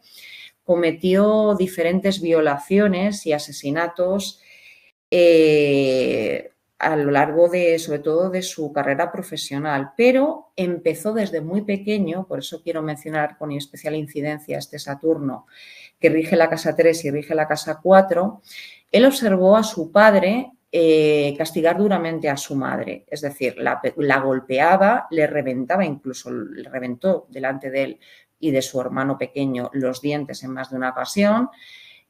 cometió diferentes violaciones y asesinatos a lo largo sobre todo de su carrera profesional, pero empezó desde muy pequeño, por eso quiero mencionar con especial incidencia este Saturno, que rige la casa 3 y rige la casa 4, él observó a su padre castigar duramente a su madre, es decir, la golpeaba, le reventaba, incluso le reventó delante de él y de su hermano pequeño los dientes en más de una ocasión.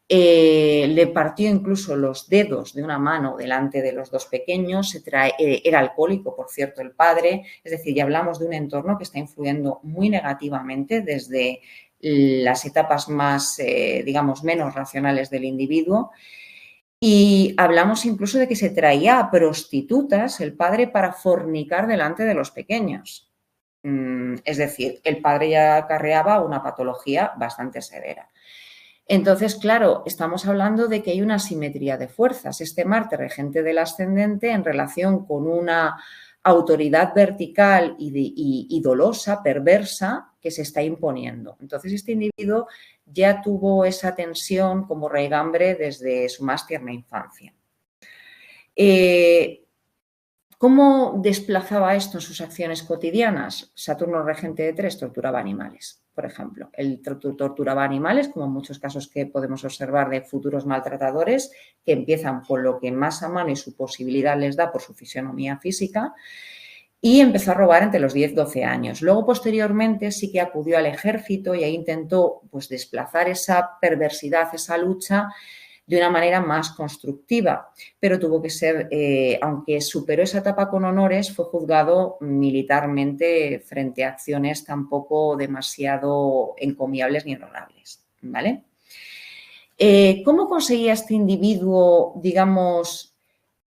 Le partió incluso los dedos de una mano delante de los dos pequeños, era alcohólico, por cierto, el padre, es decir, ya hablamos de un entorno que está influyendo muy negativamente desde las etapas más, digamos, menos racionales del individuo. Y hablamos incluso de que se traía a prostitutas el padre para fornicar delante de los pequeños. Es decir, el padre ya acarreaba una patología bastante severa. Entonces, claro, estamos hablando de que hay una asimetría de fuerzas. Este Marte regente del ascendente en relación con una autoridad vertical y dolosa, perversa, que se está imponiendo. Entonces, este individuo ya tuvo esa tensión como raigambre desde su más tierna infancia. ¿Cómo desplazaba esto en sus acciones cotidianas? Saturno regente de 3 torturaba animales, por ejemplo. Él torturaba animales, como en muchos casos que podemos observar de futuros maltratadores, que empiezan con lo que más a mano y su posibilidad les da por su fisionomía física, y empezó a robar entre los 10-12 años. Luego, posteriormente, sí que acudió al ejército y ahí intentó pues, desplazar esa perversidad, esa lucha, de una manera más constructiva, pero tuvo que ser, aunque superó esa etapa con honores, fue juzgado militarmente frente a acciones tampoco demasiado encomiables ni honorables, ¿vale? ¿Cómo conseguía este individuo, digamos,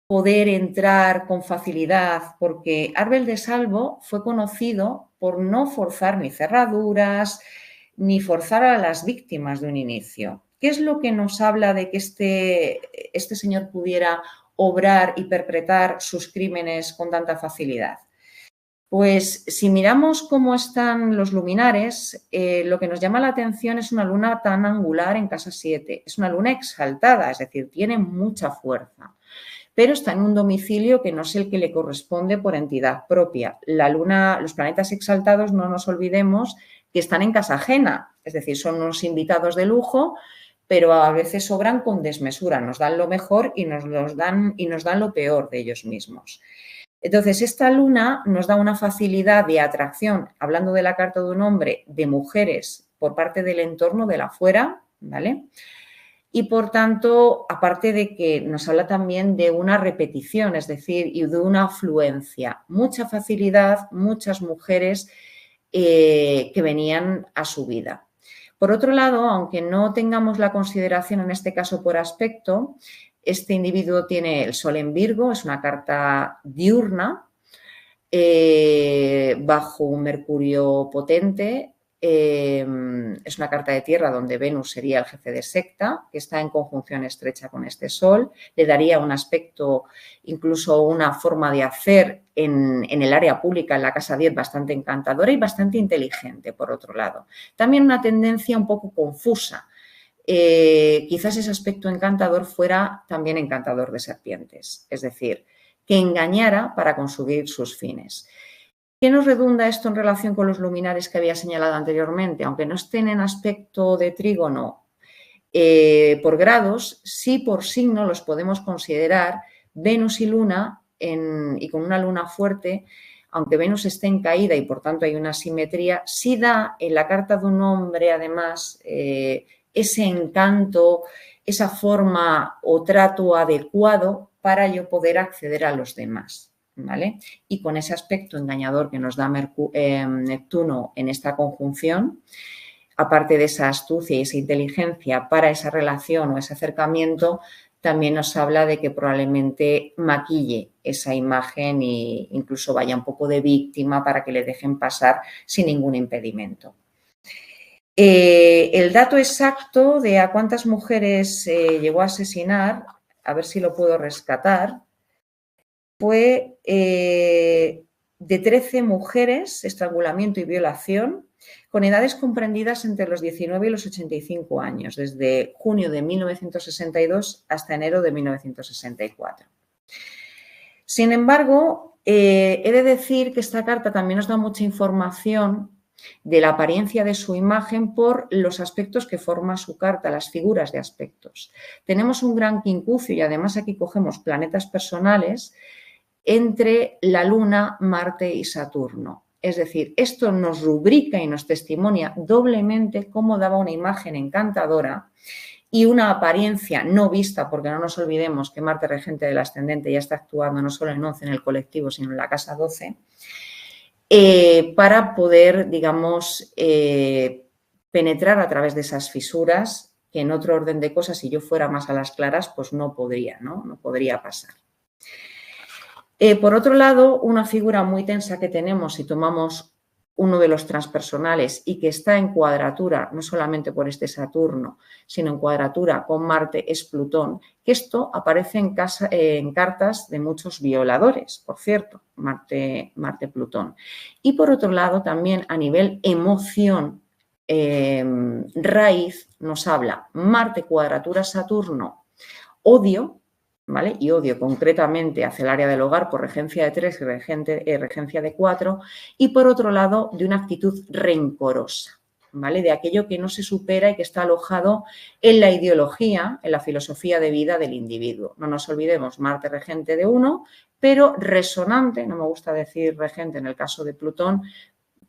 poder entrar con facilidad? Porque Arbel de Salvo fue conocido por no forzar ni cerraduras, ni forzar a las víctimas de un inicio. ¿Qué es lo que nos habla de que este señor pudiera obrar y perpetrar sus crímenes con tanta facilidad? Pues si miramos cómo están los luminares, lo que nos llama la atención es una luna tan angular en casa 7. Es una luna exaltada, es decir, tiene mucha fuerza, pero está en un domicilio que no es el que le corresponde por entidad propia. La luna, los planetas exaltados, no nos olvidemos que están en casa ajena, es decir, son unos invitados de lujo, pero a veces obran con desmesura, nos dan lo mejor y nos dan lo peor de ellos mismos. Entonces, esta luna nos da una facilidad de atracción, hablando de la carta de un hombre, de mujeres por parte del entorno, de la afuera, ¿vale? Y, por tanto, aparte de que nos habla también de una repetición, es decir, y de una afluencia, mucha facilidad, muchas mujeres que venían a su vida. Por otro lado, aunque no tengamos la consideración en este caso por aspecto, este individuo tiene el Sol en Virgo, es una carta diurna, bajo un Mercurio potente, es una carta de tierra donde Venus sería el jefe de secta, que está en conjunción estrecha con este Sol, le daría un aspecto, incluso una forma de hacer en el área pública, en la casa 10, bastante encantadora y bastante inteligente, por otro lado. También una tendencia un poco confusa. Quizás ese aspecto encantador fuera también encantador de serpientes, es decir, que engañara para conseguir sus fines. ¿Qué nos redunda esto en relación con los luminares que había señalado anteriormente? Aunque no estén en aspecto de trígono por grados, sí por signo los podemos considerar Venus y Luna y con una luna fuerte, aunque Venus esté en caída y por tanto hay una simetría, sí da en la carta de un hombre además ese encanto, esa forma o trato adecuado para yo poder acceder a los demás, ¿vale? Y con ese aspecto engañador que nos da Neptuno en esta conjunción, aparte de esa astucia y esa inteligencia para esa relación o ese acercamiento, también nos habla de que probablemente maquille esa imagen e incluso vaya un poco de víctima para que le dejen pasar sin ningún impedimento. El dato exacto de a cuántas mujeres llegó a asesinar, a ver si lo puedo rescatar, fue de 13 mujeres, estrangulamiento y violación, con edades comprendidas entre los 19 y los 85 años, desde junio de 1962 hasta enero de 1964. Sin embargo, he de decir que esta carta también nos da mucha información de la apariencia de su imagen por los aspectos que forma su carta, las figuras de aspectos. Tenemos un gran quincucio y además aquí cogemos planetas personales entre la Luna, Marte y Saturno. Es decir, esto nos rubrica y nos testimonia doblemente cómo daba una imagen encantadora y una apariencia no vista, porque no nos olvidemos que Marte, regente del ascendente, ya está actuando no solo en 11 en el colectivo, sino en la casa 12, para poder, digamos, penetrar a través de esas fisuras que en otro orden de cosas, si yo fuera más a las claras, pues no podría, no podría pasar. Por otro lado, una figura muy tensa que tenemos si tomamos uno de los transpersonales y que está en cuadratura, no solamente por este Saturno, sino en cuadratura con Marte, es Plutón, que esto aparece en cartas de muchos violadores, por cierto, Marte-Plutón. Y por otro lado, también a nivel emoción, raíz, nos habla Marte cuadratura Saturno, odio, ¿vale? Y odio concretamente hacia el área del hogar por regencia de 3 y regencia de 4, y por otro lado de una actitud rencorosa, ¿vale? De aquello que no se supera y que está alojado en la ideología, en la filosofía de vida del individuo. No nos olvidemos, Marte regente de 1, pero resonante, no me gusta decir regente en el caso de Plutón,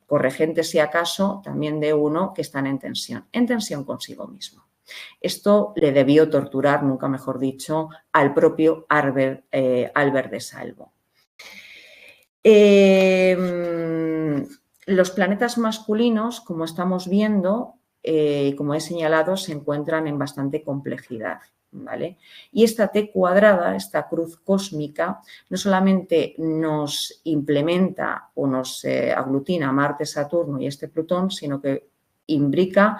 corregente si acaso también de 1, que están en tensión consigo mismo. Esto le debió torturar, nunca mejor dicho, al propio Albert de Salvo. Los planetas masculinos, como estamos viendo, como he señalado, se encuentran en bastante complejidad, ¿vale? Y esta T cuadrada, esta cruz cósmica, no solamente nos implementa o nos aglutina Marte, Saturno y este Plutón, sino que imbrica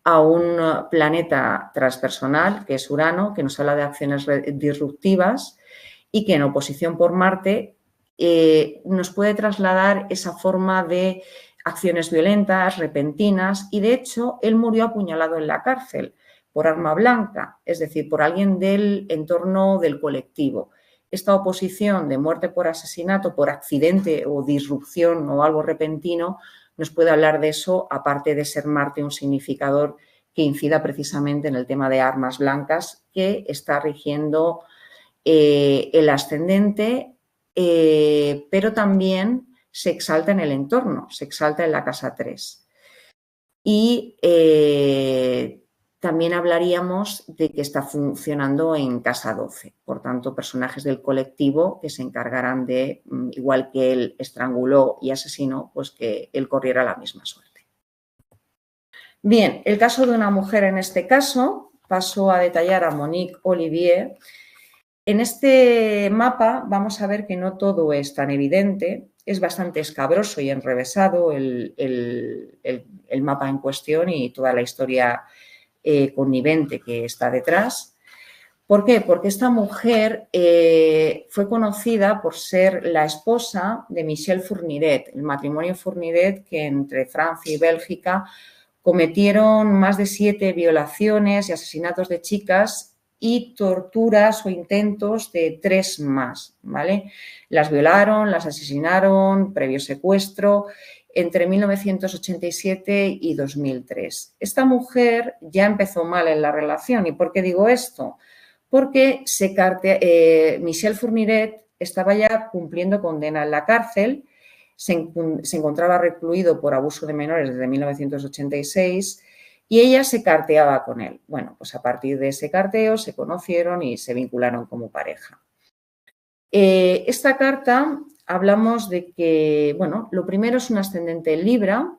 a un planeta transpersonal, que es Urano, que nos habla de acciones disruptivas y que en oposición por Marte nos puede trasladar esa forma de acciones violentas, repentinas, y de hecho él murió apuñalado en la cárcel por arma blanca, es decir, por alguien del entorno del colectivo. Esta oposición de muerte por asesinato, por accidente o disrupción o algo repentino, nos puede hablar de eso, aparte de ser Marte un significador que incida precisamente en el tema de armas blancas que está rigiendo el ascendente, pero también se exalta en el entorno, se exalta en la casa 3. Y también hablaríamos de que está funcionando en casa 12, por tanto, personajes del colectivo que se encargarán de, igual que él estranguló y asesinó, pues que él corriera la misma suerte. Bien, el caso de una mujer en este caso, paso a detallar a Monique Olivier. En este mapa vamos a ver que no todo es tan evidente, es bastante escabroso y enrevesado el mapa en cuestión y toda la historia connivente que está detrás. ¿Por qué? Porque esta mujer fue conocida por ser la esposa de Michel Fourniret, el matrimonio Fourniret que entre Francia y Bélgica cometieron más de 7 violaciones y asesinatos de chicas y torturas o intentos de 3 más, ¿vale? Las violaron, las asesinaron, previo secuestro, entre 1987 y 2003. Esta mujer ya empezó mal en la relación. ¿Y por qué digo esto? Porque Michel Fourniret estaba ya cumpliendo condena en la cárcel, se encontraba recluido por abuso de menores desde 1986 y ella se carteaba con él. Bueno, pues a partir de ese carteo se conocieron y se vincularon como pareja. Esta carta hablamos de que, bueno, lo primero es un ascendente en Libra.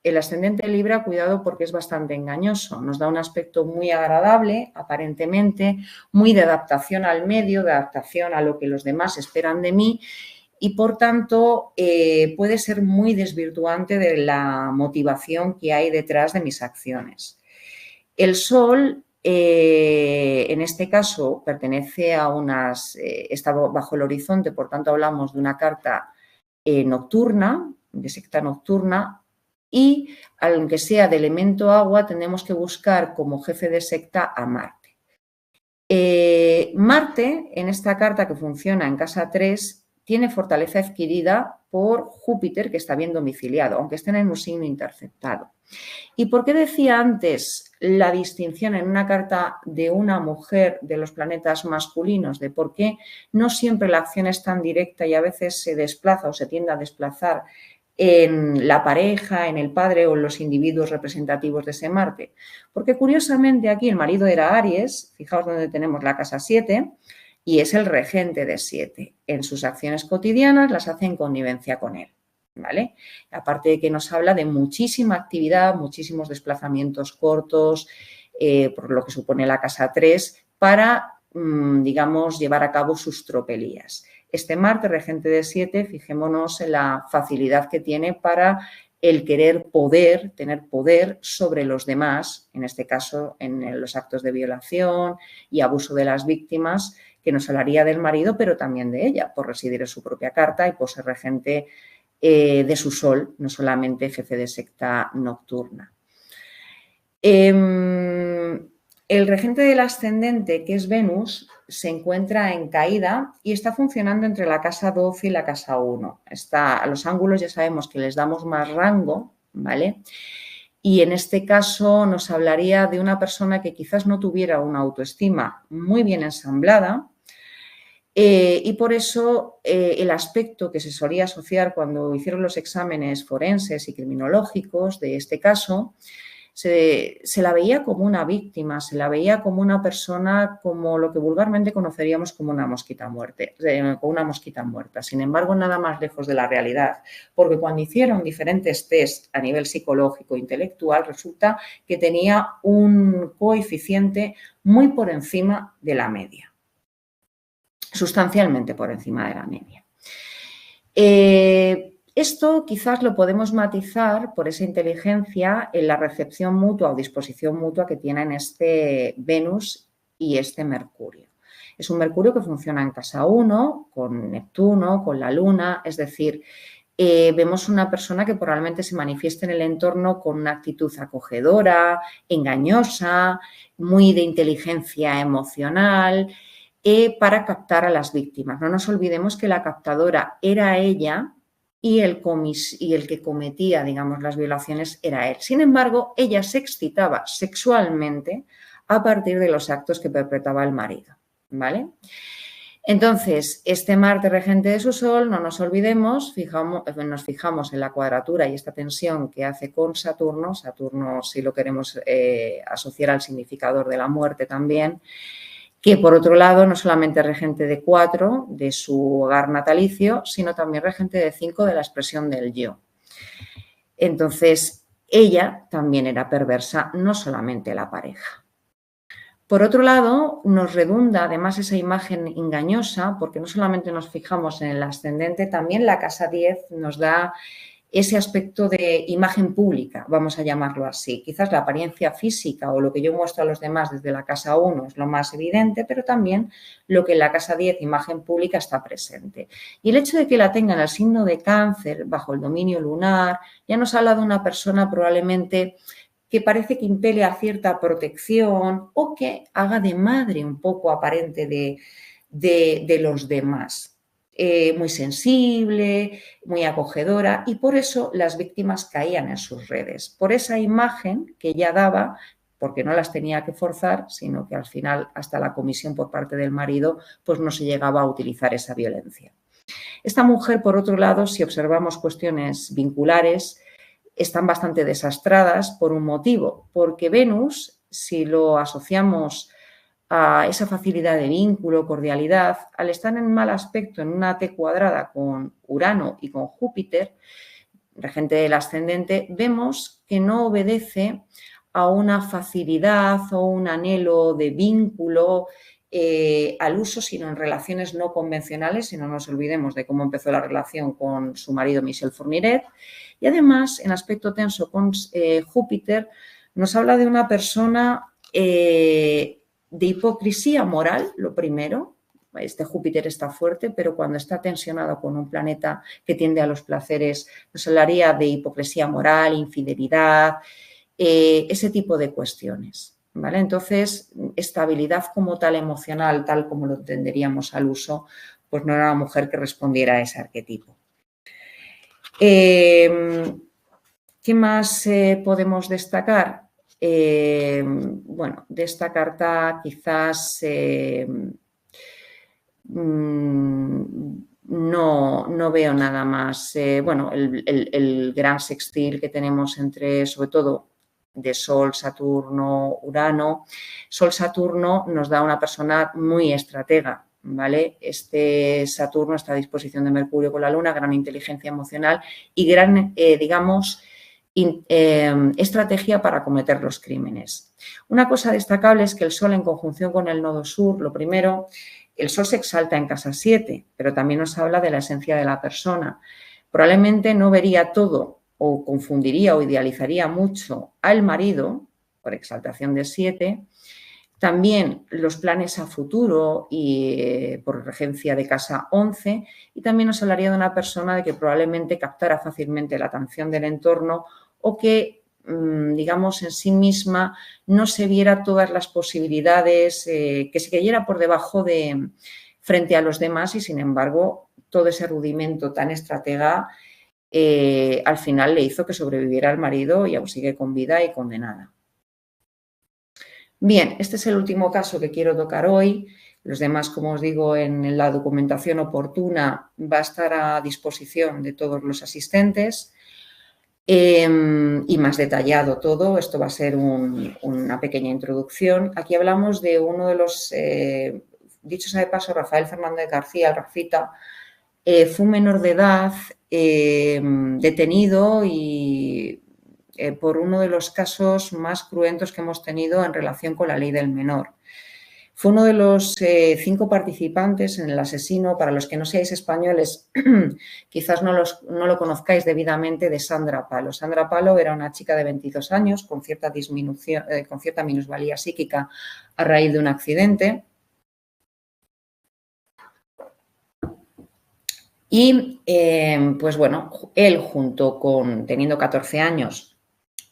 El ascendente en Libra, cuidado porque es bastante engañoso, nos da un aspecto muy agradable, aparentemente, muy de adaptación al medio, de adaptación a lo que los demás esperan de mí y, por tanto, puede ser muy desvirtuante de la motivación que hay detrás de mis acciones. El Sol, en este caso, pertenece a está bajo el horizonte, por tanto, hablamos de una carta nocturna, de secta nocturna, y aunque sea de elemento agua, tenemos que buscar como jefe de secta a Marte. Marte, en esta carta que funciona en casa 3, tiene fortaleza adquirida por Júpiter, que está bien domiciliado, aunque estén en un signo interceptado. ¿Y por qué decía antes la distinción en una carta de una mujer de los planetas masculinos? De por qué no siempre la acción es tan directa y a veces se desplaza o se tiende a desplazar en la pareja, en el padre o en los individuos representativos de ese Marte. Porque curiosamente aquí el marido era Aries, fijaos donde tenemos la casa 7, y es el regente de 7. En sus acciones cotidianas las hace en connivencia con él, ¿vale? Aparte de que nos habla de muchísima actividad, muchísimos desplazamientos cortos, por lo que supone la casa 3, para, digamos, llevar a cabo sus tropelías. Este Marte, regente de 7, fijémonos en la facilidad que tiene para el querer poder, tener poder sobre los demás, en este caso en los actos de violación y abuso de las víctimas, que nos hablaría del marido, pero también de ella, por residir en su propia carta y por ser regente de su sol, no solamente jefe de secta nocturna. El regente del ascendente, que es Venus, se encuentra en caída y está funcionando entre la casa 12 y la casa 1. A los ángulos ya sabemos que les damos más rango, ¿vale? Y en este caso nos hablaría de una persona que quizás no tuviera una autoestima muy bien ensamblada, y por eso el aspecto que se solía asociar cuando hicieron los exámenes forenses y criminológicos de este caso, se la veía como una víctima, se la veía como una persona, como lo que vulgarmente conoceríamos como una mosquita muerta. Sin embargo, nada más lejos de la realidad, porque cuando hicieron diferentes test a nivel psicológico e intelectual, resulta que tenía un coeficiente muy por encima de la media, sustancialmente por encima de la media. Esto quizás lo podemos matizar por esa inteligencia en la recepción mutua o disposición mutua que tienen este Venus y este Mercurio. Es un Mercurio que funciona en casa 1, con Neptuno, con la Luna, es decir, vemos una persona que probablemente se manifieste en el entorno con una actitud acogedora, engañosa, muy de inteligencia emocional, para captar a las víctimas. No nos olvidemos que la captadora era ella y el que cometía, digamos, las violaciones era él. Sin embargo, ella se excitaba sexualmente a partir de los actos que perpetraba el marido, ¿vale? Entonces, este Marte regente de su Sol, no nos olvidemos, nos fijamos en la cuadratura y esta tensión que hace con Saturno. Saturno, si lo queremos asociar al significador de la muerte también, que por otro lado no solamente es regente de 4 de su hogar natalicio, sino también regente de 5 de la expresión del yo. Entonces, ella también era perversa, no solamente la pareja. Por otro lado, nos redunda además esa imagen engañosa, porque no solamente nos fijamos en el ascendente, también la casa 10 nos da ese aspecto de imagen pública, vamos a llamarlo así. Quizás la apariencia física o lo que yo muestro a los demás desde la casa 1 es lo más evidente, pero también lo que en la casa 10, imagen pública, está presente. Y el hecho de que la tenga en el signo de Cáncer, bajo el dominio lunar, ya nos habla de una persona probablemente que parece que impele a cierta protección o que haga de madre un poco aparente de los demás. Muy sensible, muy acogedora, y por eso las víctimas caían en sus redes, por esa imagen que ella daba, porque no las tenía que forzar, sino que al final hasta la comisión por parte del marido pues no se llegaba a utilizar esa violencia. Esta mujer, por otro lado, si observamos cuestiones vinculares, están bastante desastradas por un motivo, porque Venus, si lo asociamos a esa facilidad de vínculo, cordialidad, al estar en mal aspecto en una T cuadrada con Urano y con Júpiter, regente del ascendente, vemos que no obedece a una facilidad o un anhelo de vínculo al uso, sino en relaciones no convencionales, y no nos olvidemos de cómo empezó la relación con su marido Michel Fourniret. Y además, en aspecto tenso con Júpiter, nos habla de una persona de hipocresía moral, lo primero. Este Júpiter está fuerte, pero cuando está tensionado con un planeta que tiende a los placeres, nos hablaría de hipocresía moral, infidelidad, ese tipo de cuestiones, ¿vale? Entonces, estabilidad como tal emocional, tal como lo entenderíamos al uso, pues no era una mujer que respondiera a ese arquetipo. ¿Qué más podemos destacar? Bueno, de esta carta quizás no veo nada más. Bueno, el gran sextil que tenemos entre, sobre todo, de Sol, Saturno, Urano. Sol-Saturno nos da una persona muy estratega, ¿vale? Este Saturno está a disposición de Mercurio con la Luna, gran inteligencia emocional y gran, digamos, estrategia para cometer los crímenes. Una cosa destacable es que el Sol en conjunción con el nodo sur, lo primero, el Sol se exalta en casa 7, pero también nos habla de la esencia de la persona. Probablemente no vería todo o confundiría o idealizaría mucho al marido por exaltación de 7, también los planes a futuro y por regencia de casa 11, y también nos hablaría de una persona de que probablemente captara fácilmente la atención del entorno o que, digamos, en sí misma no se viera todas las posibilidades, que se cayera por debajo de frente a los demás y, sin embargo, todo ese rudimento tan estratega al final le hizo que sobreviviera al marido y aún sigue con vida y condenada. Bien, este es el último caso que quiero tocar hoy. Los demás, como os digo, en la documentación oportuna va a estar a disposición de todos los asistentes y más detallado todo. Esto va a ser una pequeña introducción. Aquí hablamos de uno de los, dicho sea de paso, Rafael Fernández García, el Rafita, fue un menor de edad detenido y por uno de los casos más cruentos que hemos tenido en relación con la ley del menor. Fue uno de los 5 participantes en el asesino, para los que no seáis españoles, quizás no lo conozcáis debidamente, de Sandra Palo. Sandra Palo era una chica de 22 años con cierta disminución, con cierta minusvalía psíquica a raíz de un accidente. Y, pues bueno, él teniendo 14 años,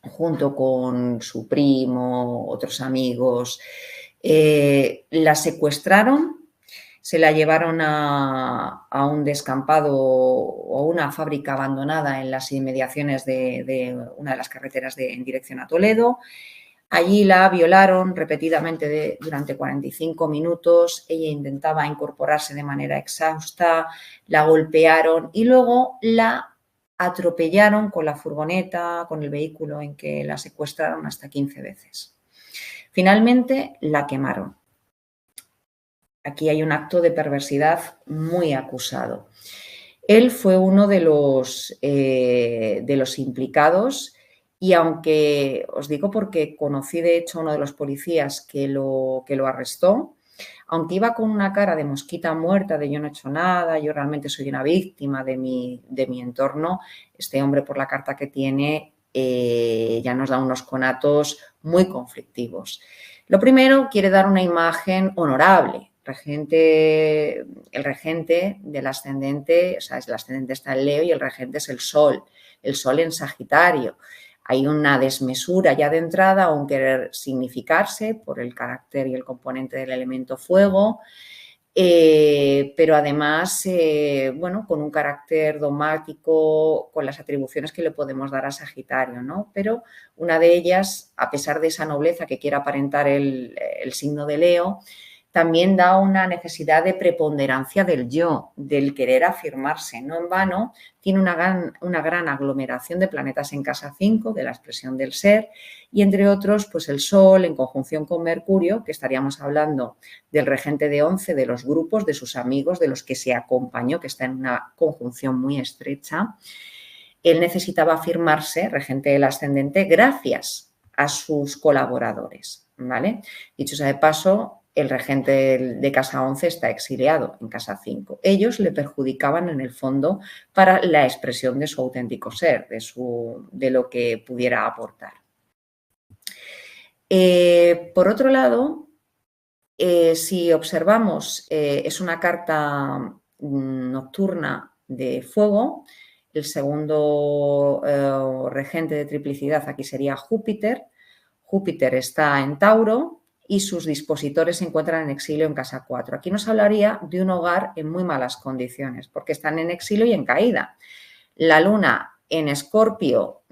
junto con su primo, otros amigos, la secuestraron, se la llevaron a un descampado o una fábrica abandonada en las inmediaciones de una de las carreteras en dirección a Toledo. Allí la violaron repetidamente durante 45 minutos, ella intentaba incorporarse de manera exhausta, la golpearon y luego la atropellaron con la furgoneta, con el vehículo en que la secuestraron hasta 15 veces. Finalmente la quemaron. Aquí hay un acto de perversidad muy acusado. Él fue uno de los implicados. Y aunque os digo porque conocí de hecho a uno de los policías que lo arrestó, aunque iba con una cara de mosquita muerta, de yo no he hecho nada, yo realmente soy una víctima de mi entorno, este hombre por la carta que tiene ya nos da unos conatos muy conflictivos. Lo primero, quiere dar una imagen honorable. El regente del ascendente, o sea, el ascendente está en Leo y el regente es el Sol en Sagitario. Hay una desmesura ya de entrada, aun querer significarse por el carácter y el componente del elemento fuego, pero además, bueno, con un carácter dogmático, con las atribuciones que le podemos dar a Sagitario, ¿no? Pero una de ellas, a pesar de esa nobleza que quiere aparentar el signo de Leo, también da una necesidad de preponderancia del yo, del querer afirmarse. No en vano, tiene una gran aglomeración de planetas en casa 5, de la expresión del ser, y entre otros, pues el Sol en conjunción con Mercurio, que estaríamos hablando del regente de 11, de los grupos, de sus amigos, de los que se acompañó, que está en una conjunción muy estrecha. Él necesitaba afirmarse, regente del ascendente, gracias a sus colaboradores, ¿vale? Dicho sea de paso, el regente de casa 11 está exiliado en casa 5. Ellos le perjudicaban en el fondo para la expresión de su auténtico ser, de lo que pudiera aportar. Por otro lado, si observamos, es una carta nocturna de fuego. El segundo regente de triplicidad aquí sería Júpiter. Júpiter está en Tauro y sus dispositores se encuentran en exilio en casa 4. Aquí nos hablaría de un hogar en muy malas condiciones, porque están en exilio y en caída. La Luna en Escorpio,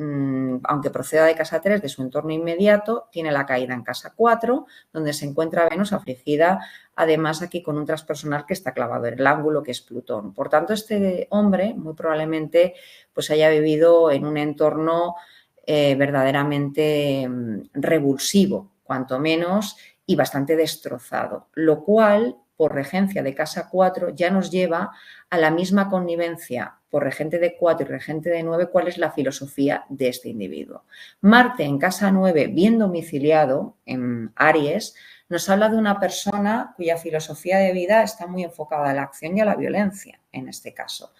aunque proceda de casa 3, de su entorno inmediato, tiene la caída en casa 4, donde se encuentra Venus afligida, además aquí con un transpersonal que está clavado en el ángulo, que es Plutón. Por tanto, este hombre muy probablemente pues haya vivido en un entorno verdaderamente revulsivo, cuanto menos, y bastante destrozado, lo cual, por regencia de casa 4, ya nos lleva a la misma connivencia por regente de 4 y regente de 9, cuál es la filosofía de este individuo. Marte en casa 9, bien domiciliado en Aries, nos habla de una persona cuya filosofía de vida está muy enfocada a la acción y a la violencia, en este caso.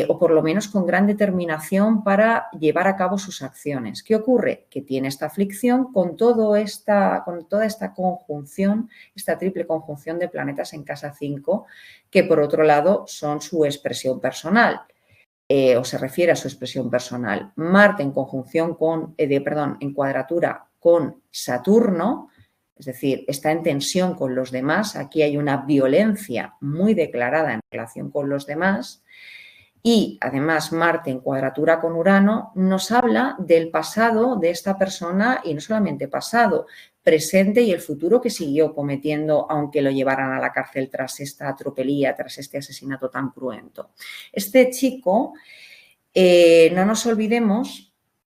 O por lo menos con gran determinación para llevar a cabo sus acciones. ¿Qué ocurre? Que tiene esta aflicción con toda esta conjunción, esta triple conjunción de planetas en casa 5, que por otro lado son su expresión personal, o se refiere a su expresión personal. Marte en conjunción con, en cuadratura con Saturno, es decir, está en tensión con los demás. Aquí hay una violencia muy declarada en relación con los demás. Y además Marte en cuadratura con Urano nos habla del pasado de esta persona, y no solamente pasado, presente y el futuro que siguió cometiendo, aunque lo llevaran a la cárcel tras esta tropelía, tras este asesinato tan cruento. Este chico, no nos olvidemos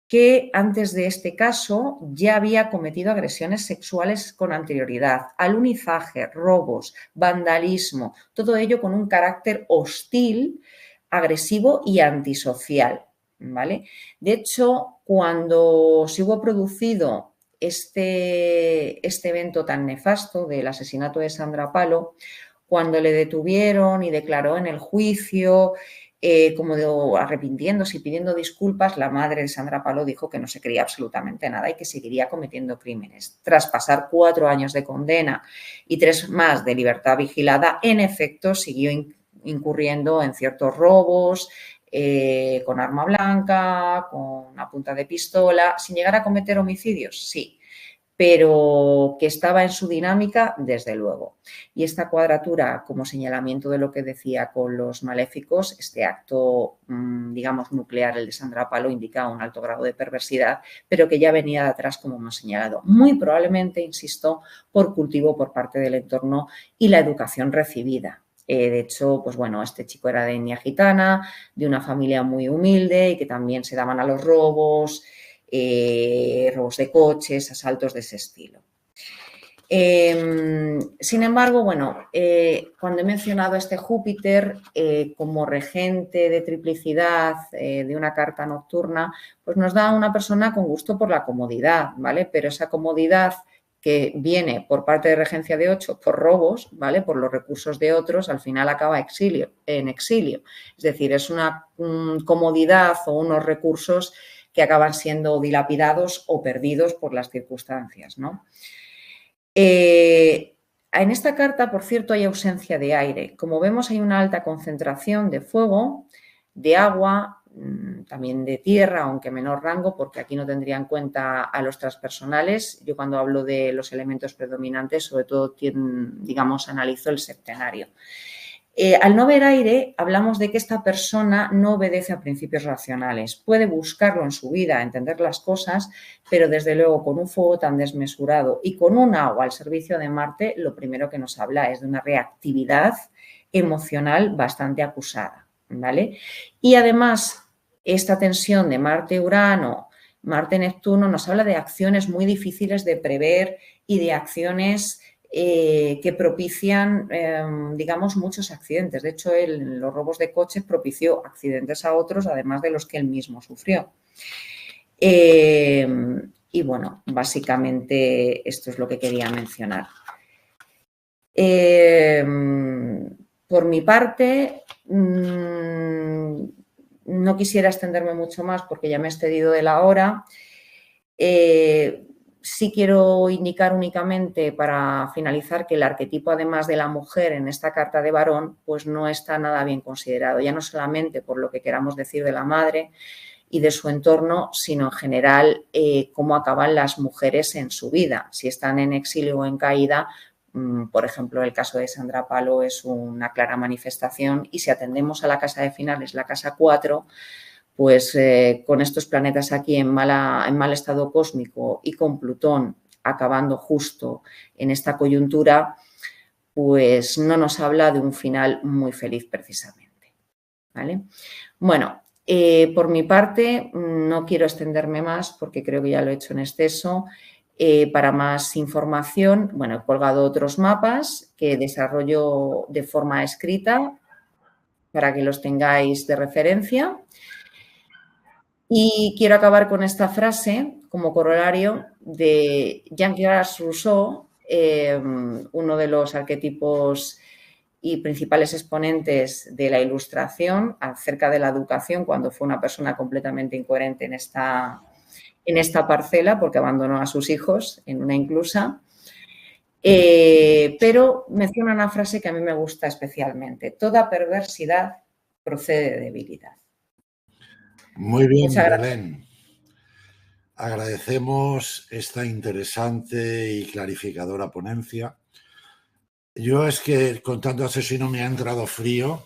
que antes de este caso ya había cometido agresiones sexuales con anterioridad, alunizaje, robos, vandalismo, todo ello con un carácter hostil, agresivo y antisocial, ¿vale? De hecho, cuando se hubo producido este evento tan nefasto del asesinato de Sandra Palo, cuando le detuvieron y declaró en el juicio, como arrepintiéndose y pidiendo disculpas, la madre de Sandra Palo dijo que no se creía absolutamente nada y que seguiría cometiendo crímenes. Tras pasar 4 años de condena y 3 más de libertad vigilada, en efecto siguió incurriendo en ciertos robos, con arma blanca, con a punta de pistola, sin llegar a cometer homicidios, sí, pero que estaba en su dinámica, desde luego. Y esta cuadratura, como señalamiento de lo que decía con los maléficos, este acto, digamos, nuclear, el de Sandra Palo, indica un alto grado de perversidad, pero que ya venía de atrás, como hemos señalado. Muy probablemente, insisto, por cultivo por parte del entorno y la educación recibida. De hecho, pues bueno, este chico era de etnia gitana, de una familia muy humilde y que también se daban a los robos, robos de coches, asaltos de ese estilo. Sin embargo, bueno, cuando he mencionado a este Júpiter como regente de triplicidad de una carta nocturna, pues nos da una persona con gusto por la comodidad, ¿vale? Pero esa comodidad que viene por parte de regencia de 8 por robos, ¿vale? Por los recursos de otros, al final acaba en exilio. Es decir, es una comodidad o unos recursos que acaban siendo dilapidados o perdidos por las circunstancias, ¿no? En esta carta, por cierto, hay ausencia de aire. Como vemos, hay una alta concentración de fuego, de agua, también de tierra, aunque menor rango, porque aquí no tendría en cuenta a los transpersonales. Yo cuando hablo de los elementos predominantes, sobre todo, digamos, analizo el septenario. Al no ver aire, hablamos de que esta persona no obedece a principios racionales. Puede buscarlo en su vida, entender las cosas, pero desde luego con un fuego tan desmesurado y con un agua al servicio de Marte, lo primero que nos habla es de una reactividad emocional bastante acusada, ¿vale? Y además, esta tensión de Marte-Urano, Marte-Neptuno nos habla de acciones muy difíciles de prever y de acciones que propician, digamos, muchos accidentes. De hecho, él en los robos de coches propició accidentes a otros, además de los que él mismo sufrió. Y bueno, básicamente esto es lo que quería mencionar. Por mi parte, no quisiera extenderme mucho más porque ya me he excedido de la hora. Sí quiero indicar únicamente para finalizar que el arquetipo, además de la mujer en esta carta de varón, pues no está nada bien considerado, ya no solamente por lo que queramos decir de la madre, y de su entorno, sino en general cómo acaban las mujeres en su vida. Si están en exilio o en caída, por ejemplo, el caso de Sandra Palo es una clara manifestación, y si atendemos a la casa de finales, la casa 4, pues con estos planetas aquí en mal estado cósmico y con Plutón acabando justo en esta coyuntura, pues no nos habla de un final muy feliz precisamente, ¿vale? Bueno, por mi parte no quiero extenderme más porque creo que ya lo he hecho en exceso. Para más información, bueno, he colgado otros mapas que desarrollo de forma escrita para que los tengáis de referencia. Y quiero acabar con esta frase como corolario de Jean-Jacques Rousseau, uno de los arquetipos y principales exponentes de la Ilustración acerca de la educación, cuando fue una persona completamente incoherente en esta parcela porque abandonó a sus hijos en una inclusa. Pero menciona una frase que a mí me gusta especialmente: toda perversidad procede de debilidad. Muy bien, Muchas gracias. Belén. Agradecemos esta interesante y clarificadora ponencia. Yo es que con tanto asesino me ha entrado frío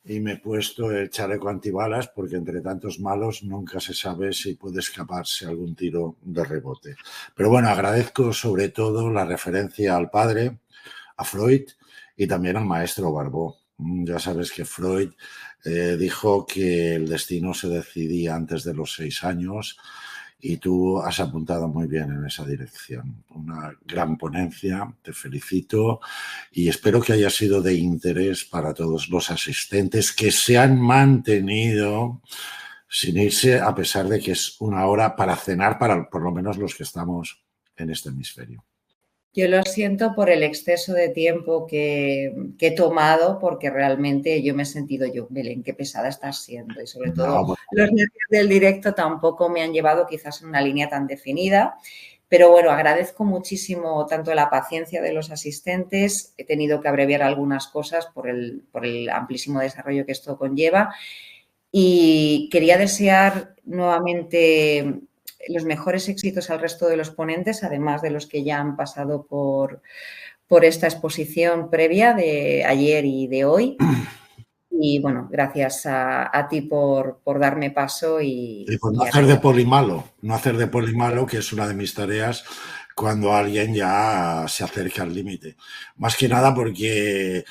y me he puesto el chaleco antibalas porque entre tantos malos nunca se sabe si puede escaparse algún tiro de rebote. Pero bueno, agradezco sobre todo la referencia al padre, a Freud y también al maestro Barbó. Ya sabes que Freud dijo que el destino se decidía antes de los 6 años y tú has apuntado muy bien en esa dirección. Una gran ponencia, te felicito y espero que haya sido de interés para todos los asistentes que se han mantenido sin irse, a pesar de que es una hora para cenar para por lo menos los que estamos en este hemisferio. Yo lo siento por el exceso de tiempo que he tomado, porque realmente yo me he sentido Belén, qué pesada estás siendo. Y sobre todo No, los nervios del directo tampoco me han llevado quizás en una línea tan definida. Pero bueno, agradezco muchísimo tanto la paciencia de los asistentes. He tenido que abreviar algunas cosas por el amplísimo desarrollo que esto conlleva. Y quería desear nuevamente los mejores éxitos al resto de los ponentes, además de los que ya han pasado por esta exposición previa de ayer y de hoy. Y bueno, gracias a ti por darme paso y por no y a hacer todos. de polimalo, que es una de mis tareas cuando alguien ya se acerca al límite. Más que nada porque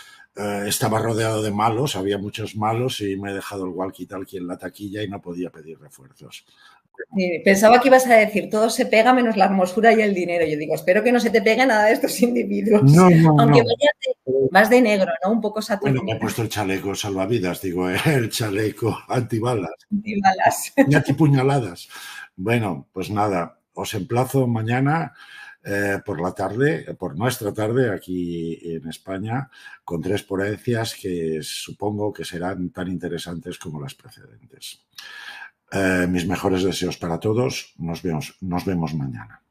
estaba rodeado de malos, había muchos malos y me he dejado el walkie-talkie en la taquilla y no podía pedir refuerzos. Pensaba que ibas a decir, todo se pega menos la hermosura y el dinero. Yo digo, espero que no se te pegue nada de estos individuos. No. Aunque vas de negro, ¿no? Un poco Bueno, Saturno. me he puesto el chaleco salvavidas, digo, el chaleco antibalas. Antibalas. Y antipuñaladas. Bueno, pues nada, os emplazo mañana por la tarde, por nuestra tarde aquí en España, con 3 ponencias que supongo que serán tan interesantes como las precedentes. Mis mejores deseos para todos. Nos vemos mañana.